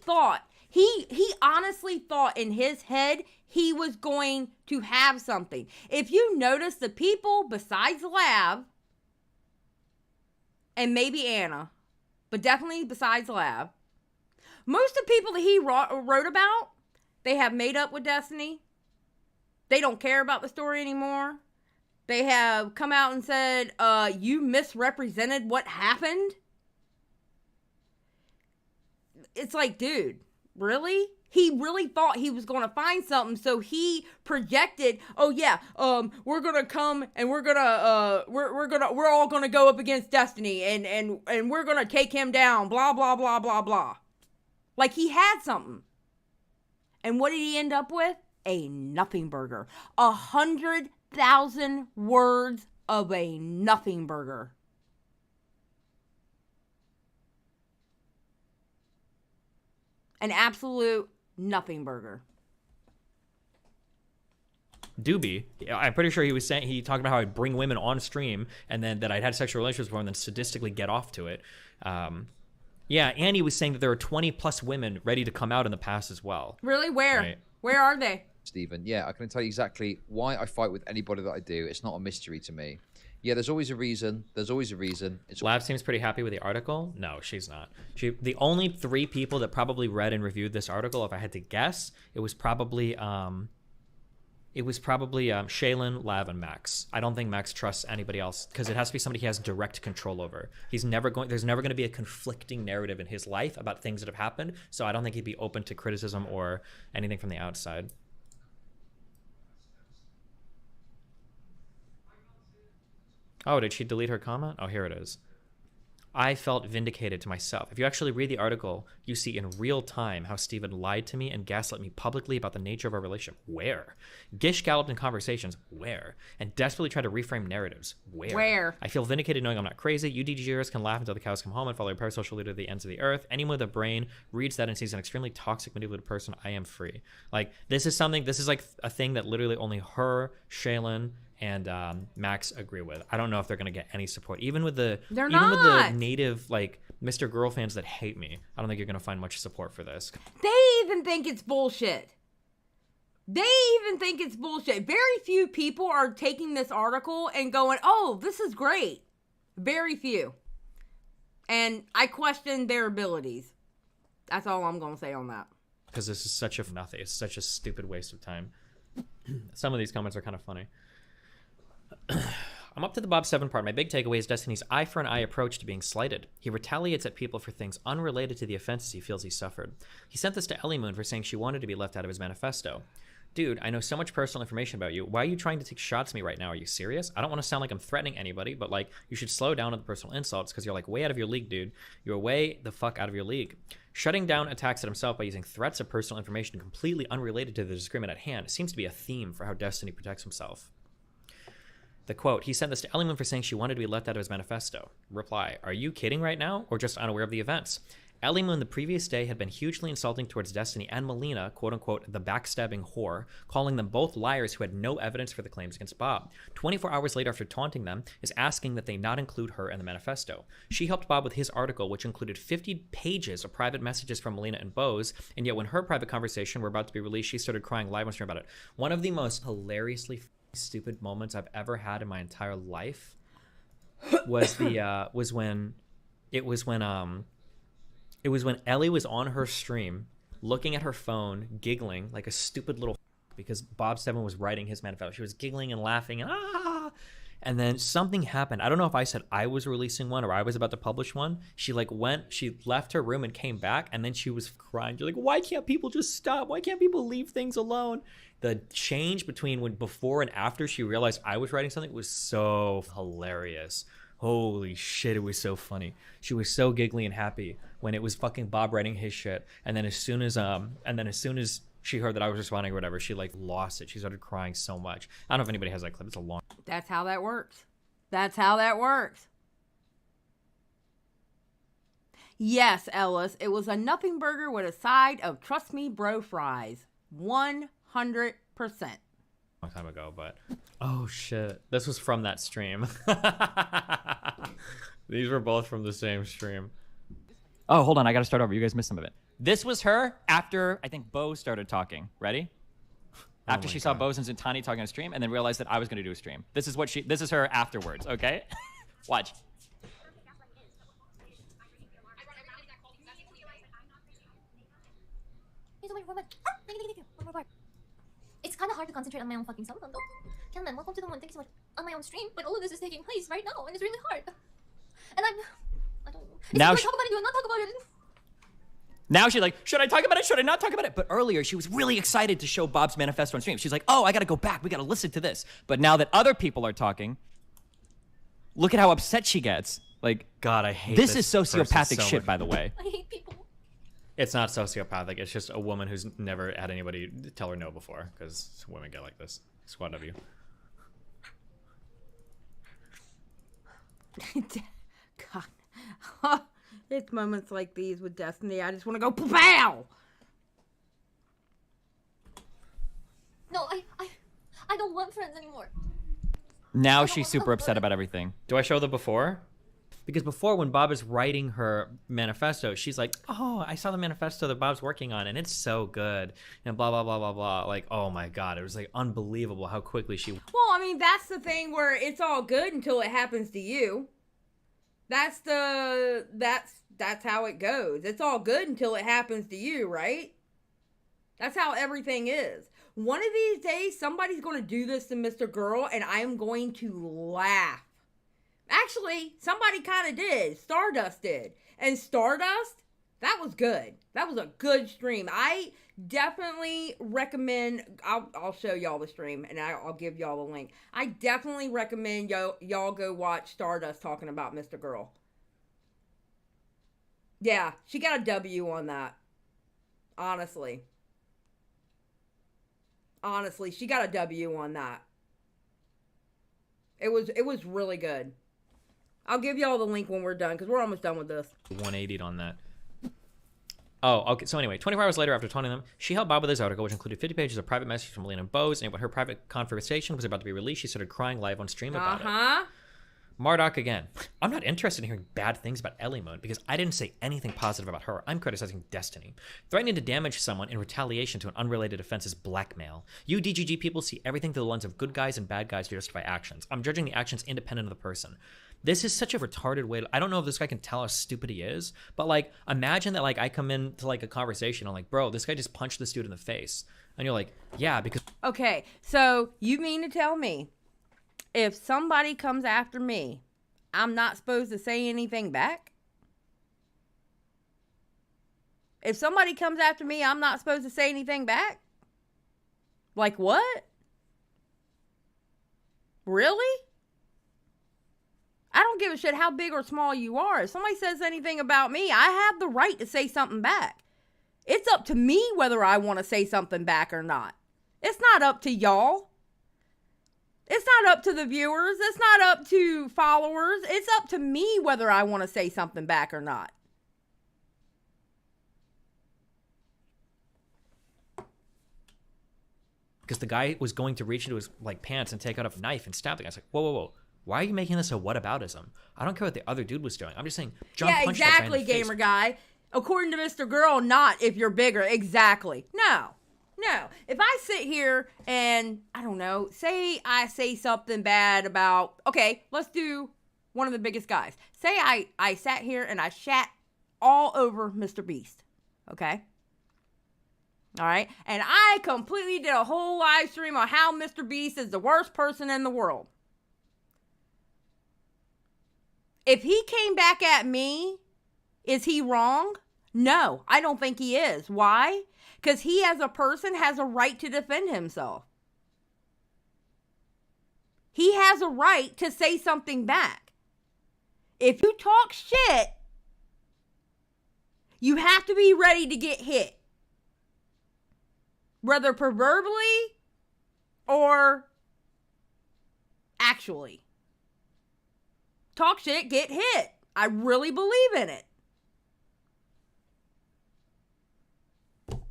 honestly thought in his head he was going to have something. If you notice, the people besides Lav, and maybe Anna, but definitely besides Lav, most of the people that he wrote about, they have made up with Destiny. They don't care about the story anymore. They have come out and said, you misrepresented what happened. It's like, dude, really? He really thought he was going to find something, so he projected, oh yeah, we're going to come and we're all going to go up against Destiny and we're going to take him down, blah, blah, blah, blah, blah. Like he had something. And what did he end up with? A nothing burger. 100,000 words of a nothing burger. An absolute nothing burger. Doobie, I'm pretty sure he talked about how I'd bring women on stream and then that I'd had sexual relations with them and then sadistically get off to it. Yeah, Annie was saying that there are 20 plus women ready to come out in the past as well. Really? Where? Right. Where are they? Stephen, yeah, I can tell you exactly why I fight with anybody that I do. It's not a mystery to me. Yeah, there's always a reason. There's always a reason. Lab seems pretty happy with the article. No, she's not. The only 3 people that probably read and reviewed this article, if I had to guess, it was probably Shaylin, Lav, and Max. I don't think Max trusts anybody else because it has to be somebody he has direct control over. There's never going to be a conflicting narrative in his life about things that have happened. So I don't think he'd be open to criticism or anything from the outside. Oh, did she delete her comment? Oh, here it is. I felt vindicated to myself. If you actually read the article, you see in real time how Steven lied to me and gaslit me publicly about the nature of our relationship. Where? Gish galloped in conversations. Where? And desperately tried to reframe narratives. Where? I feel vindicated knowing I'm not crazy. You DGers can laugh until the cows come home and follow your parasocial leader to the ends of the earth. Anyone with a brain reads that and sees an extremely toxic, manipulative person. I am free. Like, this is like a thing that literally only her, Shaylin, and Max agree with. I don't know if they're gonna get any support, even with the native like Mr. Girl fans that hate me. I don't think you're gonna find much support for this. They even think it's bullshit. Very few people are taking this article and going, "Oh, this is great." Very few, and I question their abilities. That's all I'm gonna say on that. Because this is such a nothing. It's such a stupid waste of time. Some of these comments are kind of funny. I'm up to the Bob 7 part. My big takeaway is Destiny's eye for an eye approach to being slighted. He retaliates at people for things unrelated to the offenses he feels he suffered. He sent this to Ellie Moon for saying she wanted to be left out of his manifesto. dude, I know so much personal information about you. Why are you trying to take shots at me right now? Are you serious? I don't want to sound like I'm threatening anybody, but like, you should slow down on the personal insults because you're like way out of your league, dude. You're way the fuck out of your league. Shutting down attacks at himself by using threats of personal information completely unrelated to the disagreement at hand seems to be a theme for how Destiny protects himself. The quote, he sent this to Ellie Moon for saying she wanted to be left out of his manifesto. Reply, are you kidding right now or just unaware of the events? Ellie Moon the previous day had been hugely insulting towards Destiny and Melina, quote-unquote, the backstabbing whore, calling them both liars who had no evidence for the claims against Bob. 24 hours later, after taunting them, is asking that they not include her in the manifesto. She helped Bob with his article, which included 50 pages of private messages from Melina and Bose, and yet when her private conversation were about to be released, she started crying live on stream about it. One of the most hilariously stupid moments I've ever had in my entire life was when Ellie was on her stream, looking at her phone, giggling like a stupid little because Bob Seven was writing his manifesto. She was giggling and laughing and then something happened. I don't know if I said I was releasing one or I was about to publish one. She left her room and came back, and then she was crying. She's like, why can't people just stop? Why can't people leave things alone? The change between when before and after she realized I was writing something was so hilarious. Holy shit, it was so funny. She was so giggly and happy when it was fucking Bob writing his shit. And then as soon as she heard that I was responding or whatever, she like lost it. She started crying so much. I don't know if anybody has that clip. It's a long. That's how that works. That's how that works. Yes, Ellis, it was a nothing burger with a side of trust me bro fries. 100%. Long time ago, but oh shit, this was from that stream. These were both from the same stream. Oh, hold on, I gotta start over. You guys missed some of it. This was her after I think Bo started talking. Ready? After she saw Bose and Zintani talking on a stream, and then realized that I was gonna do a stream. This is her afterwards. Okay, watch. It's kind of hard to concentrate on my own fucking cell phone, though. Kenman, welcome to the one. Thank you so much. On my own stream, but all of this is taking place right now, and it's really hard. And I don't know. Now talk about it, do not talk about it. Now she's like, should I talk about it? Should I not talk about it? But earlier, she was really excited to show Bob's manifesto on stream. She's like, oh, I gotta go back. We gotta listen to this. But now that other people are talking, look at how upset she gets. Like, God, I hate this is sociopathic so shit, much. by the way. I hate people. It's not sociopathic. It's just a woman who's never had anybody tell her no before, because women get like this. Squad W. God. It's moments like these with Destiny. I just want to go pow! No, I don't want friends anymore. Now she's super upset about everything. Do I show the before? Because before, when Bob is writing her manifesto, she's like, oh, I saw the manifesto that Bob's working on, and it's so good, and blah, blah, blah, blah, blah. Like, oh my God, it was like unbelievable how quickly she... Well, I mean, that's the thing where it's all good until it happens to you. That's how it goes. It's all good until it happens to you, right? That's how everything is. One of these days, somebody's going to do this to Mr. Girl, and I am going to laugh. Actually, somebody kind of did. Stardust did. And Stardust, that was good. That was a good stream. I definitely recommend, I'll show y'all the stream, and I'll give y'all the link. I definitely recommend y'all go watch Stardust talking about Mr. Girl. Yeah, she got a W on that. Honestly, she got a W on that. It was really good. I'll give y'all the link when we're done, because we're almost done with this. 180'd on that. Oh, okay. So anyway, 24 hours later, after taunting them, she helped Bob with his article, which included 50 pages of private messages from Melina and Bose, and when her private conversation was about to be released, she started crying live on stream about it. Marduk again. I'm not interested in hearing bad things about Ellie Moon because I didn't say anything positive about her. I'm criticizing Destiny. Threatening to damage someone in retaliation to an unrelated offense is blackmail. You DGG people see everything through the lens of good guys and bad guys to justify actions. I'm judging the actions independent of the person. This is such a retarded way I don't know if this guy can tell how stupid he is, but like, imagine that like I come into like a conversation, I'm like, bro, this guy just punched this dude in the face. And you're like, yeah, because... Okay, so you mean to tell me if somebody comes after me, I'm not supposed to say anything back? If somebody comes after me, I'm not supposed to say anything back? Like what? Really? I don't give a shit how big or small you are. If somebody says anything about me, I have the right to say something back. It's up to me whether I want to say something back or not. It's not up to y'all. It's not up to the viewers. It's not up to followers. It's up to me whether I want to say something back or not. Because the guy was going to reach into his like pants and take out a knife and stab the guy. I was like, whoa, whoa, whoa. Why are you making this a whataboutism? I don't care what the other dude was doing. I'm just saying, John punched that guy in the face. Gamer guy. According to Mr. Girl, not if you're bigger. Exactly. No. If I sit here and, I don't know, say I say something bad about, okay, let's do one of the biggest guys. Say I sat here and I shat all over Mr. Beast. Okay? All right? And I completely did a whole live stream on how Mr. Beast is the worst person in the world. If he came back at me, is he wrong? No, I don't think he is. Why? Because he as a person has a right to defend himself. He has a right to say something back. If you talk shit, you have to be ready to get hit. Whether proverbially or actually. Talk shit, get hit. I really believe in it.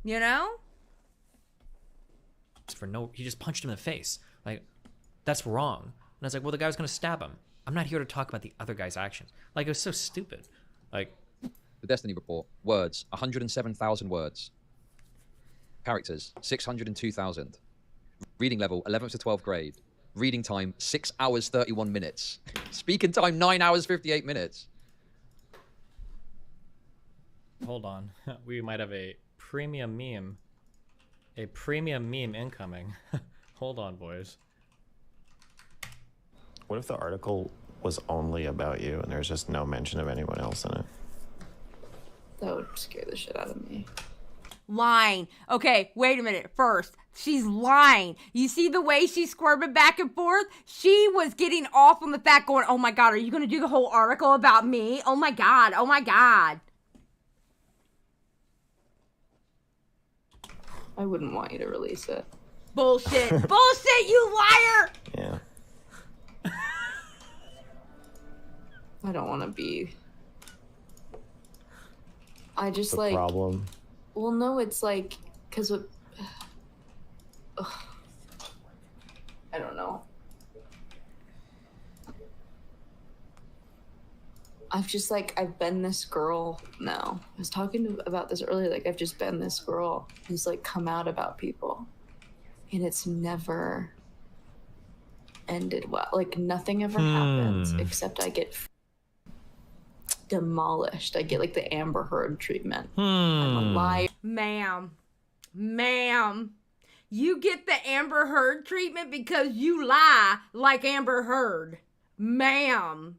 You know? He just punched him in the face. Like, that's wrong. And I was like, well, the guy was going to stab him. I'm not here to talk about the other guy's actions. Like, it was so stupid. Like, The Destiny Report. Words, 107,000 words. Characters, 602,000. Reading level, 11th to 12th grade. Reading time, 6 hours, 31 minutes. Speaking time, 9 hours, 58 minutes. Hold on. We might have a premium meme. A premium meme incoming. Hold on, boys. What if the article was only about you and there's just no mention of anyone else in it? That would scare the shit out of me. Lying. Okay, wait a minute. First, she's lying. You see the way she's squirming back and forth? She was getting off on the fact going, oh my God, are you going to do the whole article about me? Oh my God. Oh my God. I wouldn't want you to release it. Bullshit. Bullshit, you liar. Yeah. I don't want to be. I just The like. problem. Well, no, it's like, because of. I don't know. I've been this girl now. I was talking about this earlier. Like, I've just been this girl who's like come out about people. And it's never ended well. Like, nothing ever happens except I get demolished. I get like the Amber Heard treatment. I'm a liar. Ma'am, you get the Amber Heard treatment because you lie like Amber Heard. Ma'am,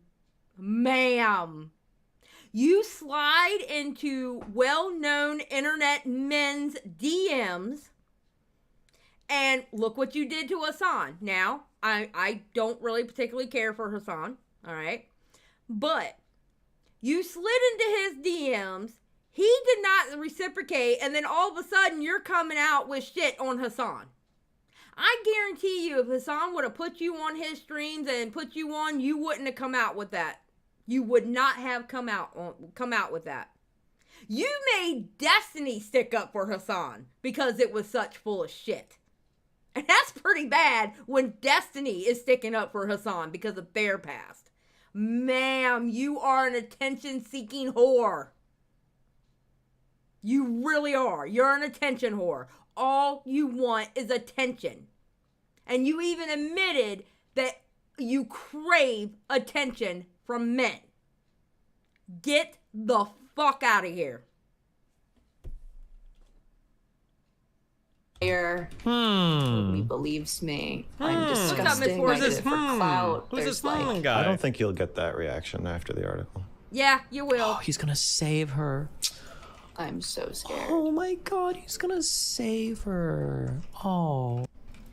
you slide into well-known internet men's DMs and look what you did to Hassan. Now, I don't really particularly care for Hassan, all right? But you slid into his DMs, he did not reciprocate, and then all of a sudden you're coming out with shit on Hassan. I guarantee you if Hassan would have put you on his streams and put you on, you wouldn't have come out with that. You would not have come out with that. You made Destiny stick up for Hassan because it was such full of shit. And that's pretty bad when Destiny is sticking up for Hassan because of their past. Ma'am, you are an attention-seeking whore. You really are. You're an attention whore. All you want is attention. And you even admitted that you crave attention from men. Get the fuck out of here. Nobody believes me. I'm disgusting. I did it for clout. Who's this There's guy? I don't think you'll get that reaction after the article. Yeah, you will. oh, he's going to save her. I'm so scared. Oh my God, he's going to save her. Oh.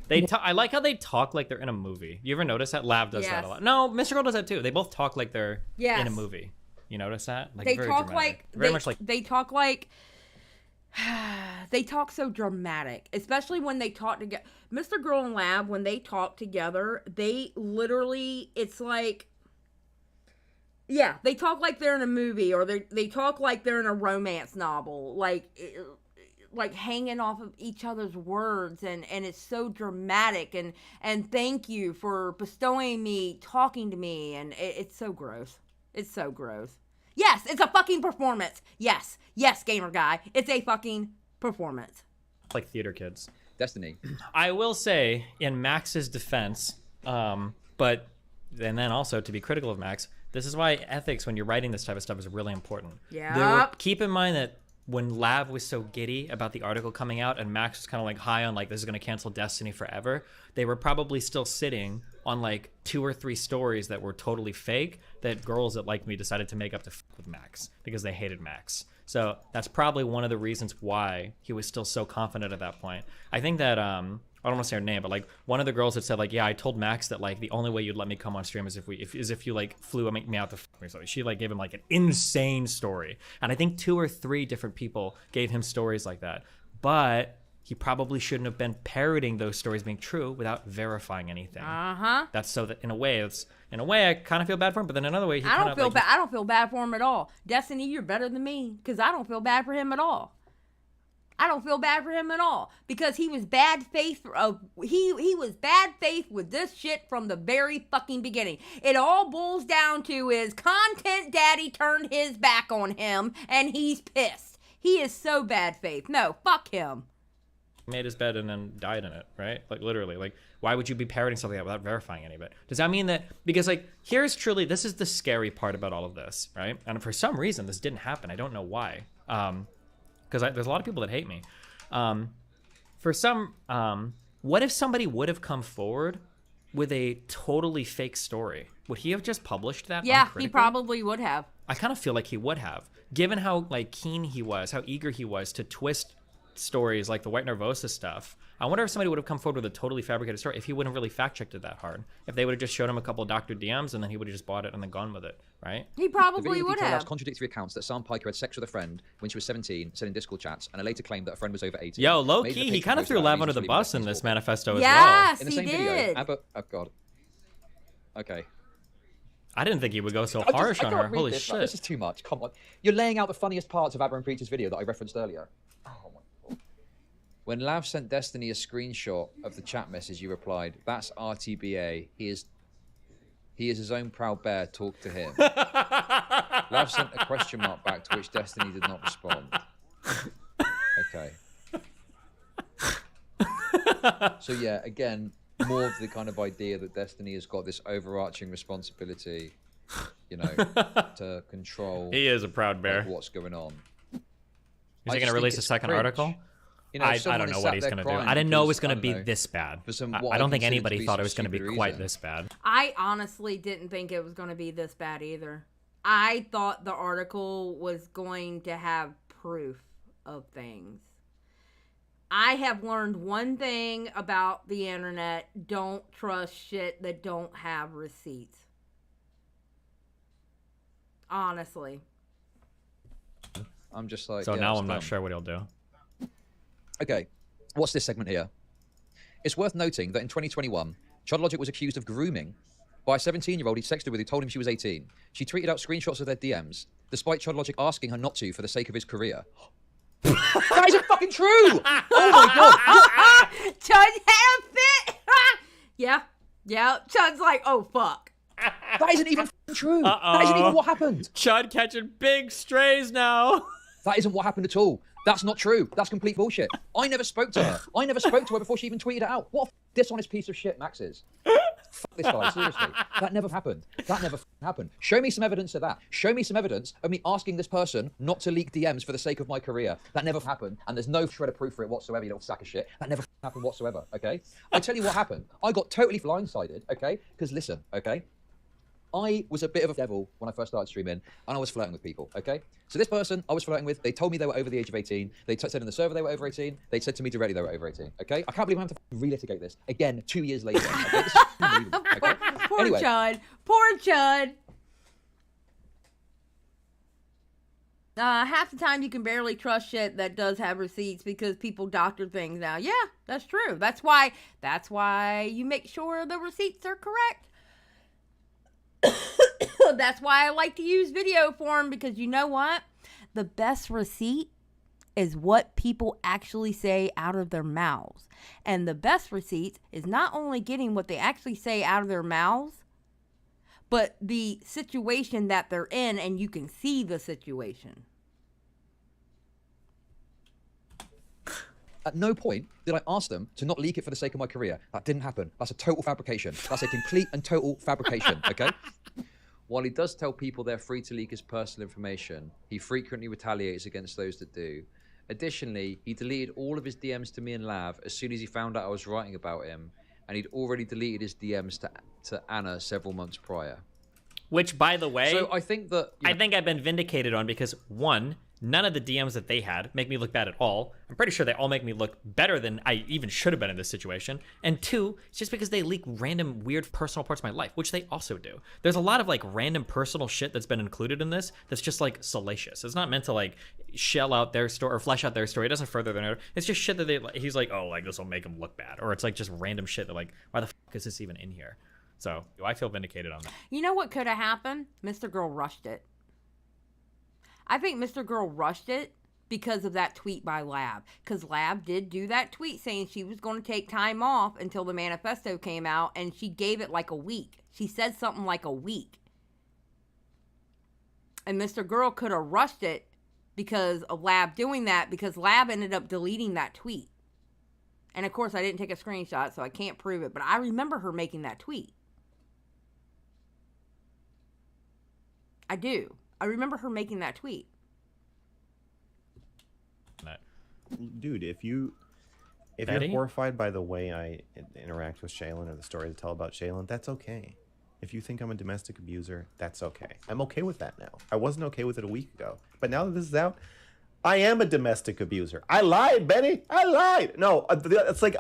I like how they talk like they're in a movie. You ever notice that? Lav does that a Yes. lot. No, Mr. Girl does that too. They both talk like they're in Yes. a movie. You notice that? Like, They very talk dramatic. like very much like they talk like they talk so dramatic, especially when they talk together. Mr. Girl and Lab, when they talk together, they literally, it's like, yeah, they talk like they're in a movie, or they talk like they're in a romance novel, like hanging off of each other's words, and it's so dramatic, and thank you for bestowing me, talking to me, and it's so gross. It's so gross. Yes, it's a fucking performance. Yes, gamer guy, it's a fucking performance. like theater kids. Destiny. I will say, in Max's defense, but and then also to be critical of Max, this is why ethics when you're writing this type of stuff is really important. Yep. Keep in mind that when Lav was so giddy about the article coming out and Max was kind of like high on like this is going to cancel Destiny forever, they were probably still sitting on like 2 or 3 stories that were totally fake that girls that liked me decided to make up to with Max because they hated Max. So that's probably one of the reasons why he was still so confident at that point. I think that I don't want to say her name, but like one of the girls had said like, yeah, I told Max that like the only way you'd let me come on stream is if you like flew me out to me. So she like gave him like an insane story, and I think 2 or 3 different people gave him stories like that. But he probably shouldn't have been parroting those stories being true without verifying anything. That's so that in a way I kind of feel bad for him, but then another way I don't feel bad. I don't feel bad for him at all. Destiny, you're better than me because I don't feel bad for him at all. I don't feel bad for him at all because he was bad faith. He was bad faith with this shit from the very fucking beginning. It all boils down to is content daddy turned his back on him and he's pissed. He is so bad faith. No, fuck him. Made his bed and then died in it, right? Like literally, like why would you be parroting something like that without verifying any of it? Does that mean that because like this is the scary part about all of this, right? And for some reason this didn't happen. I don't know why. Because there's a lot of people that hate me. What if somebody would have come forward with a totally fake story? Would he have just published that? Yeah, he uncritically? probably would have. I kind of feel like he would have, given how like keen he was, how eager he was to twist stories like the White Nervosa stuff. I wonder if somebody would have come forward with a totally fabricated story if he wouldn't have really fact-checked it that hard. If they would have just showed him a couple of Dr. DMs and then he would have just bought it and then gone with it, right? He probably would have. Contradictory accounts that Sam Piker had sex with a friend when she was 17, said in Discord chats, and later claimed that a friend was over 18. Yo, low-key, he kind of threw Lav under the bus in this manifesto as well. Yes, in the he same did. video, oh god. Okay. I didn't think he would go so harsh on her. Holy shit. This is too much. Come on. You're laying out the funniest parts of Abba and Preacher's video that I referenced earlier. Oh my god. When Lav sent Destiny a screenshot of the chat message, you replied, "That's RTBA. He is his own proud bear. Talk to him." Lav sent a question mark back to which Destiny did not respond. Okay. So yeah, again, more of the kind of idea that Destiny has got this overarching responsibility, you know, to control. He is a proud bear. Like, what's going on? Is he going to release a second article? You know, I don't know what he's going to do. I didn't know it was going to be this bad. I don't think anybody thought it was going to be quite this bad. I honestly didn't think it was going to be this bad either. I thought the article was going to have proof of things. I have learned one thing about the internet. Don't trust shit that don't have receipts. Honestly. I'm just like... So yeah, now I'm not sure what he'll do. Okay, what's this segment here? It's worth noting that in 2021, Chudlogic was accused of grooming by a 17-year-old he sexted with who told him she was 18. She tweeted out screenshots of their DMs, despite Chudlogic asking her not to for the sake of his career. That isn't fucking true! Oh my god! Chud had a fit! Yeah. Chud's like, oh fuck. That isn't even true! That isn't even what happened! Chud catching big strays now! That isn't what happened at all. That's not true. That's complete bullshit. I never spoke to her. I never spoke to her before she even tweeted it out. What a dishonest piece of shit Max is. Fuck this guy, seriously. That never happened. That never happened. Show me some evidence of that. Show me some evidence of me asking this person not to leak DMs for the sake of my career. That never happened. And there's no shred of proof for it whatsoever, you little sack of shit. That never happened whatsoever, okay? I tell you what happened. I got totally blindsided, okay? Because listen, okay? I was a bit of a devil when I first started streaming, and I was flirting with people, okay? So this person I was flirting with, they told me they were over the age of 18. They said in the server they were over 18. They said to me directly they were over 18, okay? I can't believe I'm having to relitigate this again 2 years later, okay? This is unbelievable, okay? Poor Anyway. Chud. Poor Chud. Half the time you can barely trust shit that does have receipts because people doctor things now. Yeah, that's true. That's why you make sure the receipts are correct. That's why I like to use video form, because you know what? The best receipt is what people actually say out of their mouths. And the best receipts is not only getting what they actually say out of their mouths, but the situation that they're in, and you can see the situation. At no point did I ask them to not leak it for the sake of my career. That didn't happen. That's a total fabrication. That's a complete and total fabrication, okay? While he does tell people they're free to leak his personal information, he frequently retaliates against those that do. Additionally, he deleted all of his DMs to me and Lav as soon as he found out I was writing about him, and he'd already deleted his DMs to Anna several months prior. Which, by the way, so I think that I think I've been vindicated on, because one, none of the DMs that they had make me look bad at all. I'm pretty sure they all make me look better than I even should have been in this situation. And two, it's just because they leak random weird personal parts of my life, which they also do. There's a lot of like random personal shit that's been included in this that's just like salacious. It's not meant to like shell out their story or flesh out their story. It doesn't further their narrative. It's just shit that he's like, oh, like this will make him look bad. Or it's like just random shit that like, why the fuck is this even in here? So I feel vindicated on that. You know what could have happened? Mr. Girl rushed it. I think Mr. Girl rushed it because of that tweet by Lab. Because Lab did do that tweet saying she was going to take time off until the manifesto came out, and she gave it like a week. She said something like a week. And Mr. Girl could have rushed it because of Lab doing that, because Lab ended up deleting that tweet. And of course, I didn't take a screenshot, so I can't prove it. But I remember her making that tweet. I do. I remember her making that tweet. Dude, if you're horrified by the way I interact with Shaylin or the story to tell about Shaylin, that's okay. If you think I'm a domestic abuser, that's okay. I'm okay with that now. I wasn't okay with it a week ago. But now that this is out, I am a domestic abuser. I lied, Benny. I lied. No, it's like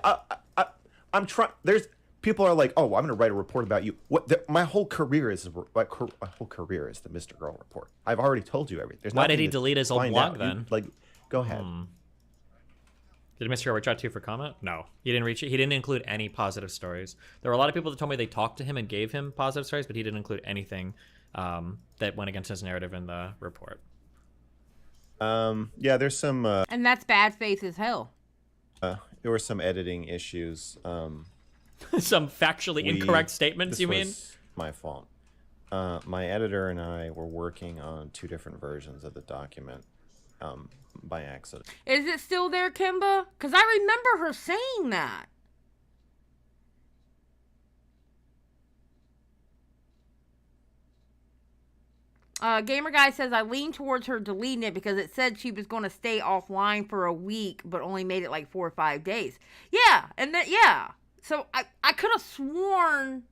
I'm trying. There's people are like, oh, I'm going to write a report about you. My whole career is the Mr. Girl report. I've already told you everything. Why did he delete his old blog then? Go ahead. Did Mr. Girl reach out to you for comment? No, he didn't reach. He didn't include any positive stories. There were a lot of people that told me they talked to him and gave him positive stories, but he didn't include anything that went against his narrative in the report. Yeah, there's some. And that's bad faith as hell. There were some editing issues. Some factually incorrect statements, you mean? Was my fault. My editor and I were working on 2 different versions of the document by accident. Is it still there, Kimba? Because I remember her saying that. Gamer Guy says, I leaned towards her deleting it because it said she was going to stay offline for a week, but only made it like 4 or 5 days. Yeah, and then, yeah. So I could have sworn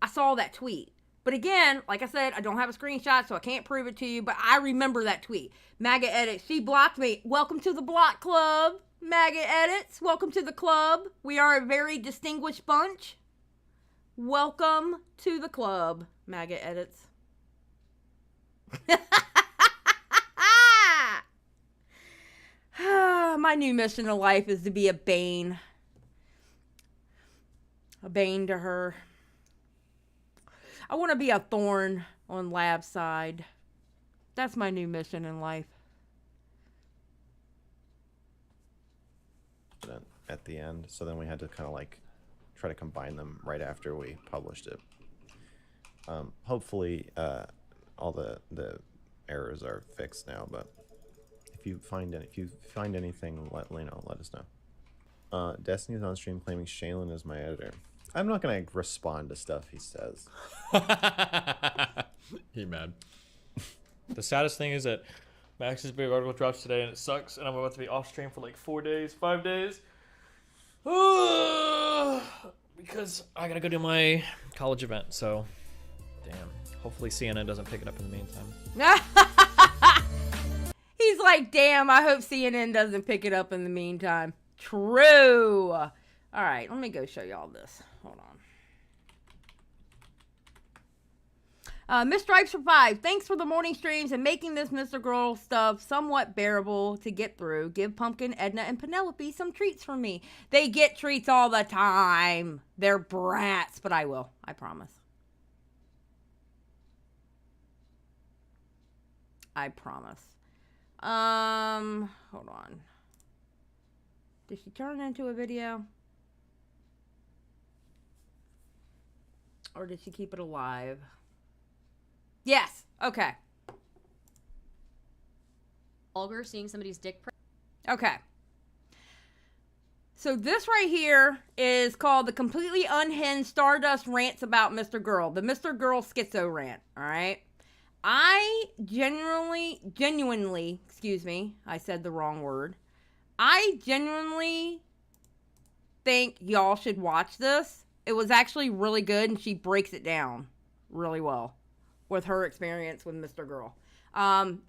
I saw that tweet. But again, like I said, I don't have a screenshot, so I can't prove it to you, but I remember that tweet. MAGA Edits, she blocked me. Welcome to the block club. MAGA Edits, welcome to the club. We are a very distinguished bunch. Welcome to the club, MAGA Edits. My new mission in life is to be a bane. A bane to her. I want to be a thorn on Lab's side. That's my new mission in life. At the end, so then we had to kind of like try to combine them right after we published it. Hopefully, all the errors are fixed now. But if you find anything, let us know. Destiny's on stream claiming Shaylin is my editor. I'm not gonna respond to stuff he says. He mad. The saddest thing is that Max's big article drops today and it sucks, and I'm about to be off stream for like 4 days, 5 days. because I gotta go do my college event. So, damn. Hopefully CNN doesn't pick it up in the meantime. He's like, damn, I hope CNN doesn't pick it up in the meantime. True. All right, let me go show y'all this. Hold on. Miss Stripes for 5. Thanks for the morning streams and making this Mr. Girl stuff somewhat bearable to get through. Give Pumpkin, Edna, and Penelope some treats from me. They get treats all the time. They're brats, but I will. I promise. I promise. Hold on. Did she turn it into a video? Or did she keep it alive? Yes. Okay. Vulgar seeing somebody's dick. Okay. So this right here is called the Completely Unhinged Stardust Rants About Mr. Girl. The Mr. Girl Schizo Rant. All right. I genuinely, excuse me, I said the wrong word. I genuinely think y'all should watch this. It was actually really good, and she breaks it down really well with her experience with Mr. Girl.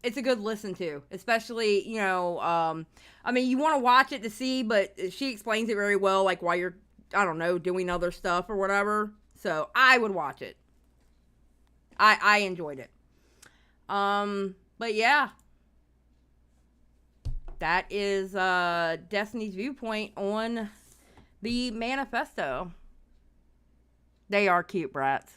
It's a good listen to, especially, you know, I mean, you want to watch it to see, but she explains it very well, like while you're, I don't know, doing other stuff or whatever. So I would watch it. I enjoyed it. But yeah, that is, Destiny's viewpoint on the manifesto. They are cute brats.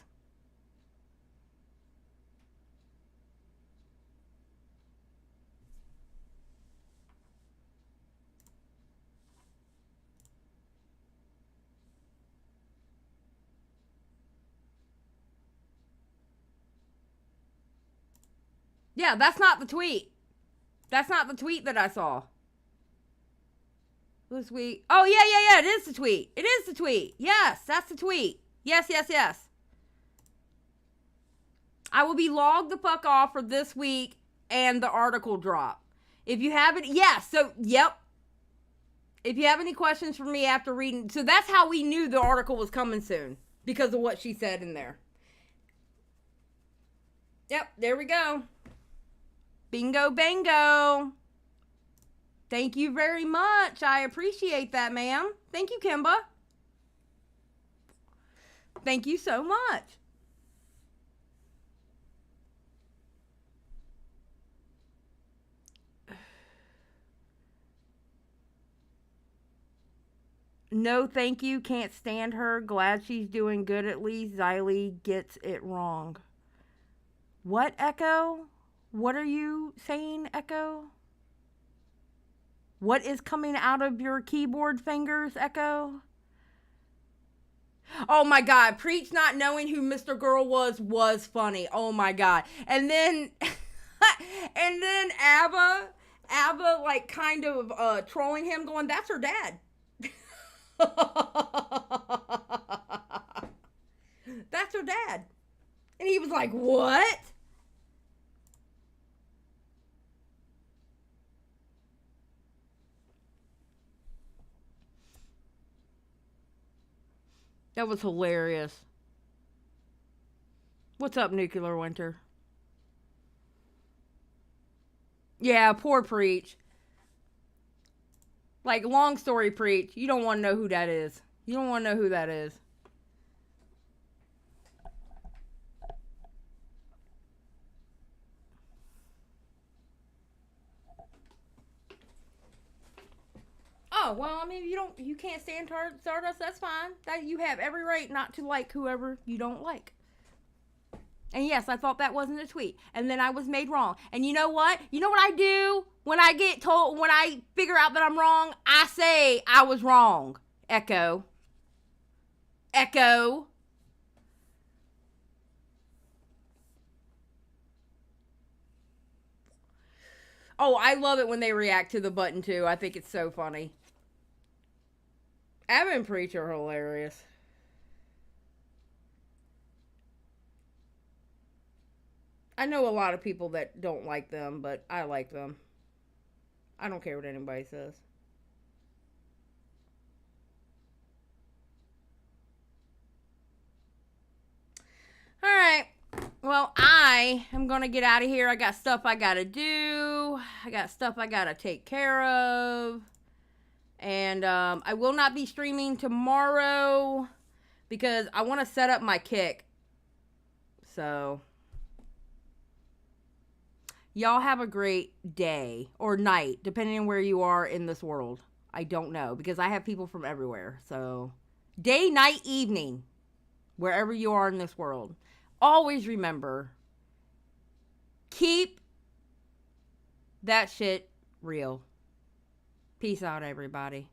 Yeah, that's not the tweet. That's not the tweet that I saw. This tweet. Oh, yeah. It is the tweet. It is the tweet. Yes, that's the tweet. Yes. I will be logged the fuck off for this week and the article drop. If you have it, yep. If you have any questions for me after reading, so that's how we knew the article was coming soon, because of what she said in there. Yep, there we go. Bingo, bango. Thank you very much. I appreciate that, ma'am. Thank you, Kimba. Thank you so much. No, thank you. Can't stand her. Glad she's doing good at least. Xylie gets it wrong. What, Echo? What are you saying, Echo? What is coming out of your keyboard fingers, Echo? Oh my God, Preach not knowing who Mr. Girl was funny. Oh my God. And then Abba like kind of trolling him, going, that's her dad. That's her dad. And he was like, what? That was hilarious. What's up, Nuclear Winter? Yeah, poor Preach. Like, long story, Preach. You don't want to know who that is. You don't want to know who that is. Oh, well, I mean, you can't stand Stardust, that's fine. That you have every right not to like whoever you don't like. And yes, I thought that wasn't a tweet. And then I was made wrong. And you know what? You know what I do when I get told, when I figure out that I'm wrong? I say I was wrong. Echo. Echo. Oh, I love it when they react to the button too. I think it's so funny. Abba and Preach are hilarious. I know a lot of people that don't like them, but I like them. I don't care what anybody says. Well, I am going to get out of here. I got stuff I got to do. I got stuff I got to take care of. And I will not be streaming tomorrow because I want to set up my kick. So, y'all have a great day or night, depending on where you are in this world. I don't know because I have people from everywhere. So, day, night, evening, wherever you are in this world. Always remember, keep that shit real. Peace out, everybody.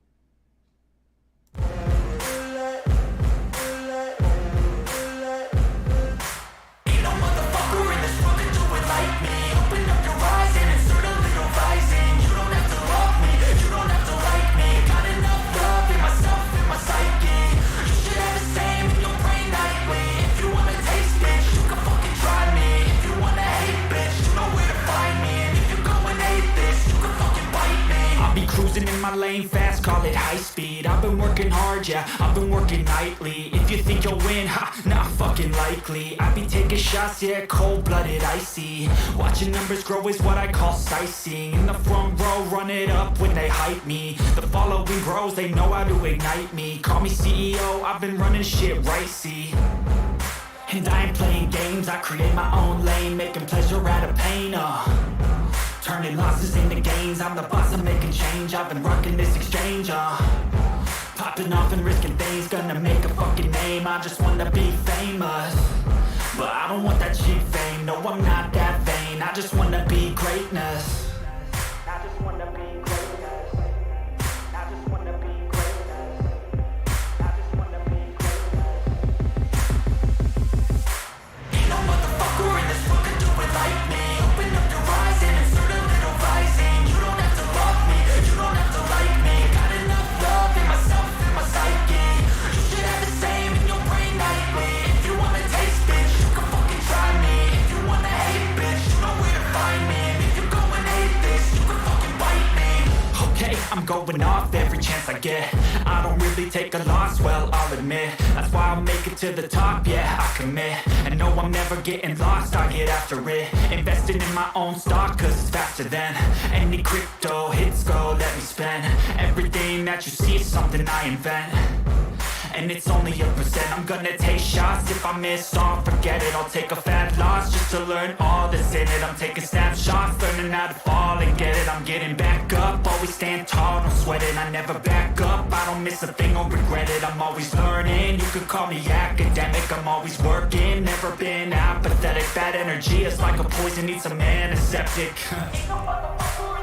Cruising in my lane fast, call it high speed. I've been working hard, yeah, I've been working nightly. If you think you'll win, ha, not fucking likely. I be taking shots, yeah, cold-blooded, icy. Watching numbers grow is what I call sightseeing. In the front row, run it up when they hype me. The following grows, they know how to ignite me. Call me CEO, I've been running shit right, see. And I ain't playing games, I create my own lane, making pleasure out of pain, turning losses into gains, I'm the boss, I'm making change. I've been rocking this exchange, popping off and risking things, gonna make a fucking name. I just wanna be famous, but I don't want that cheap fame. No, I'm not that vain, I just wanna be greatness. I just wanna be greatness. I just wanna be greatness. I just wanna be greatness. Ain't no motherfucker in this world can do it like me. Open up your eyes and insert a little rising. You don't have to love me, you don't have to like me. Got enough love in myself, in my psyche. You should have the same in your brain nightly. If you wanna taste, bitch, you can fucking try me. If you wanna hate, bitch, you know where to find me. And if you go and hate this, you can fucking bite me. Okay, I'm going off every chance I get. I don't really take a loss, well, I'll admit. That's why I'll make it to the top, yeah, I commit. And no, I'm never getting lost, I get after it. Investing in my own stock, cause it's faster than any crypto hits go, let me spend. Everything that you see is something I invent. And it's only a percent. I'm gonna take shots. If I miss, don't forget it. I'll take a fat loss just to learn all that's in it. I'm taking snapshots, learning how to fall and get it. I'm getting back up, always stand tall, don't sweat it. I never back up, I don't miss a thing or regret it. I'm always learning, you could call me academic. I'm always working, never been apathetic. Bad energy is like a poison, needs some antiseptic. Ain't no motherfucker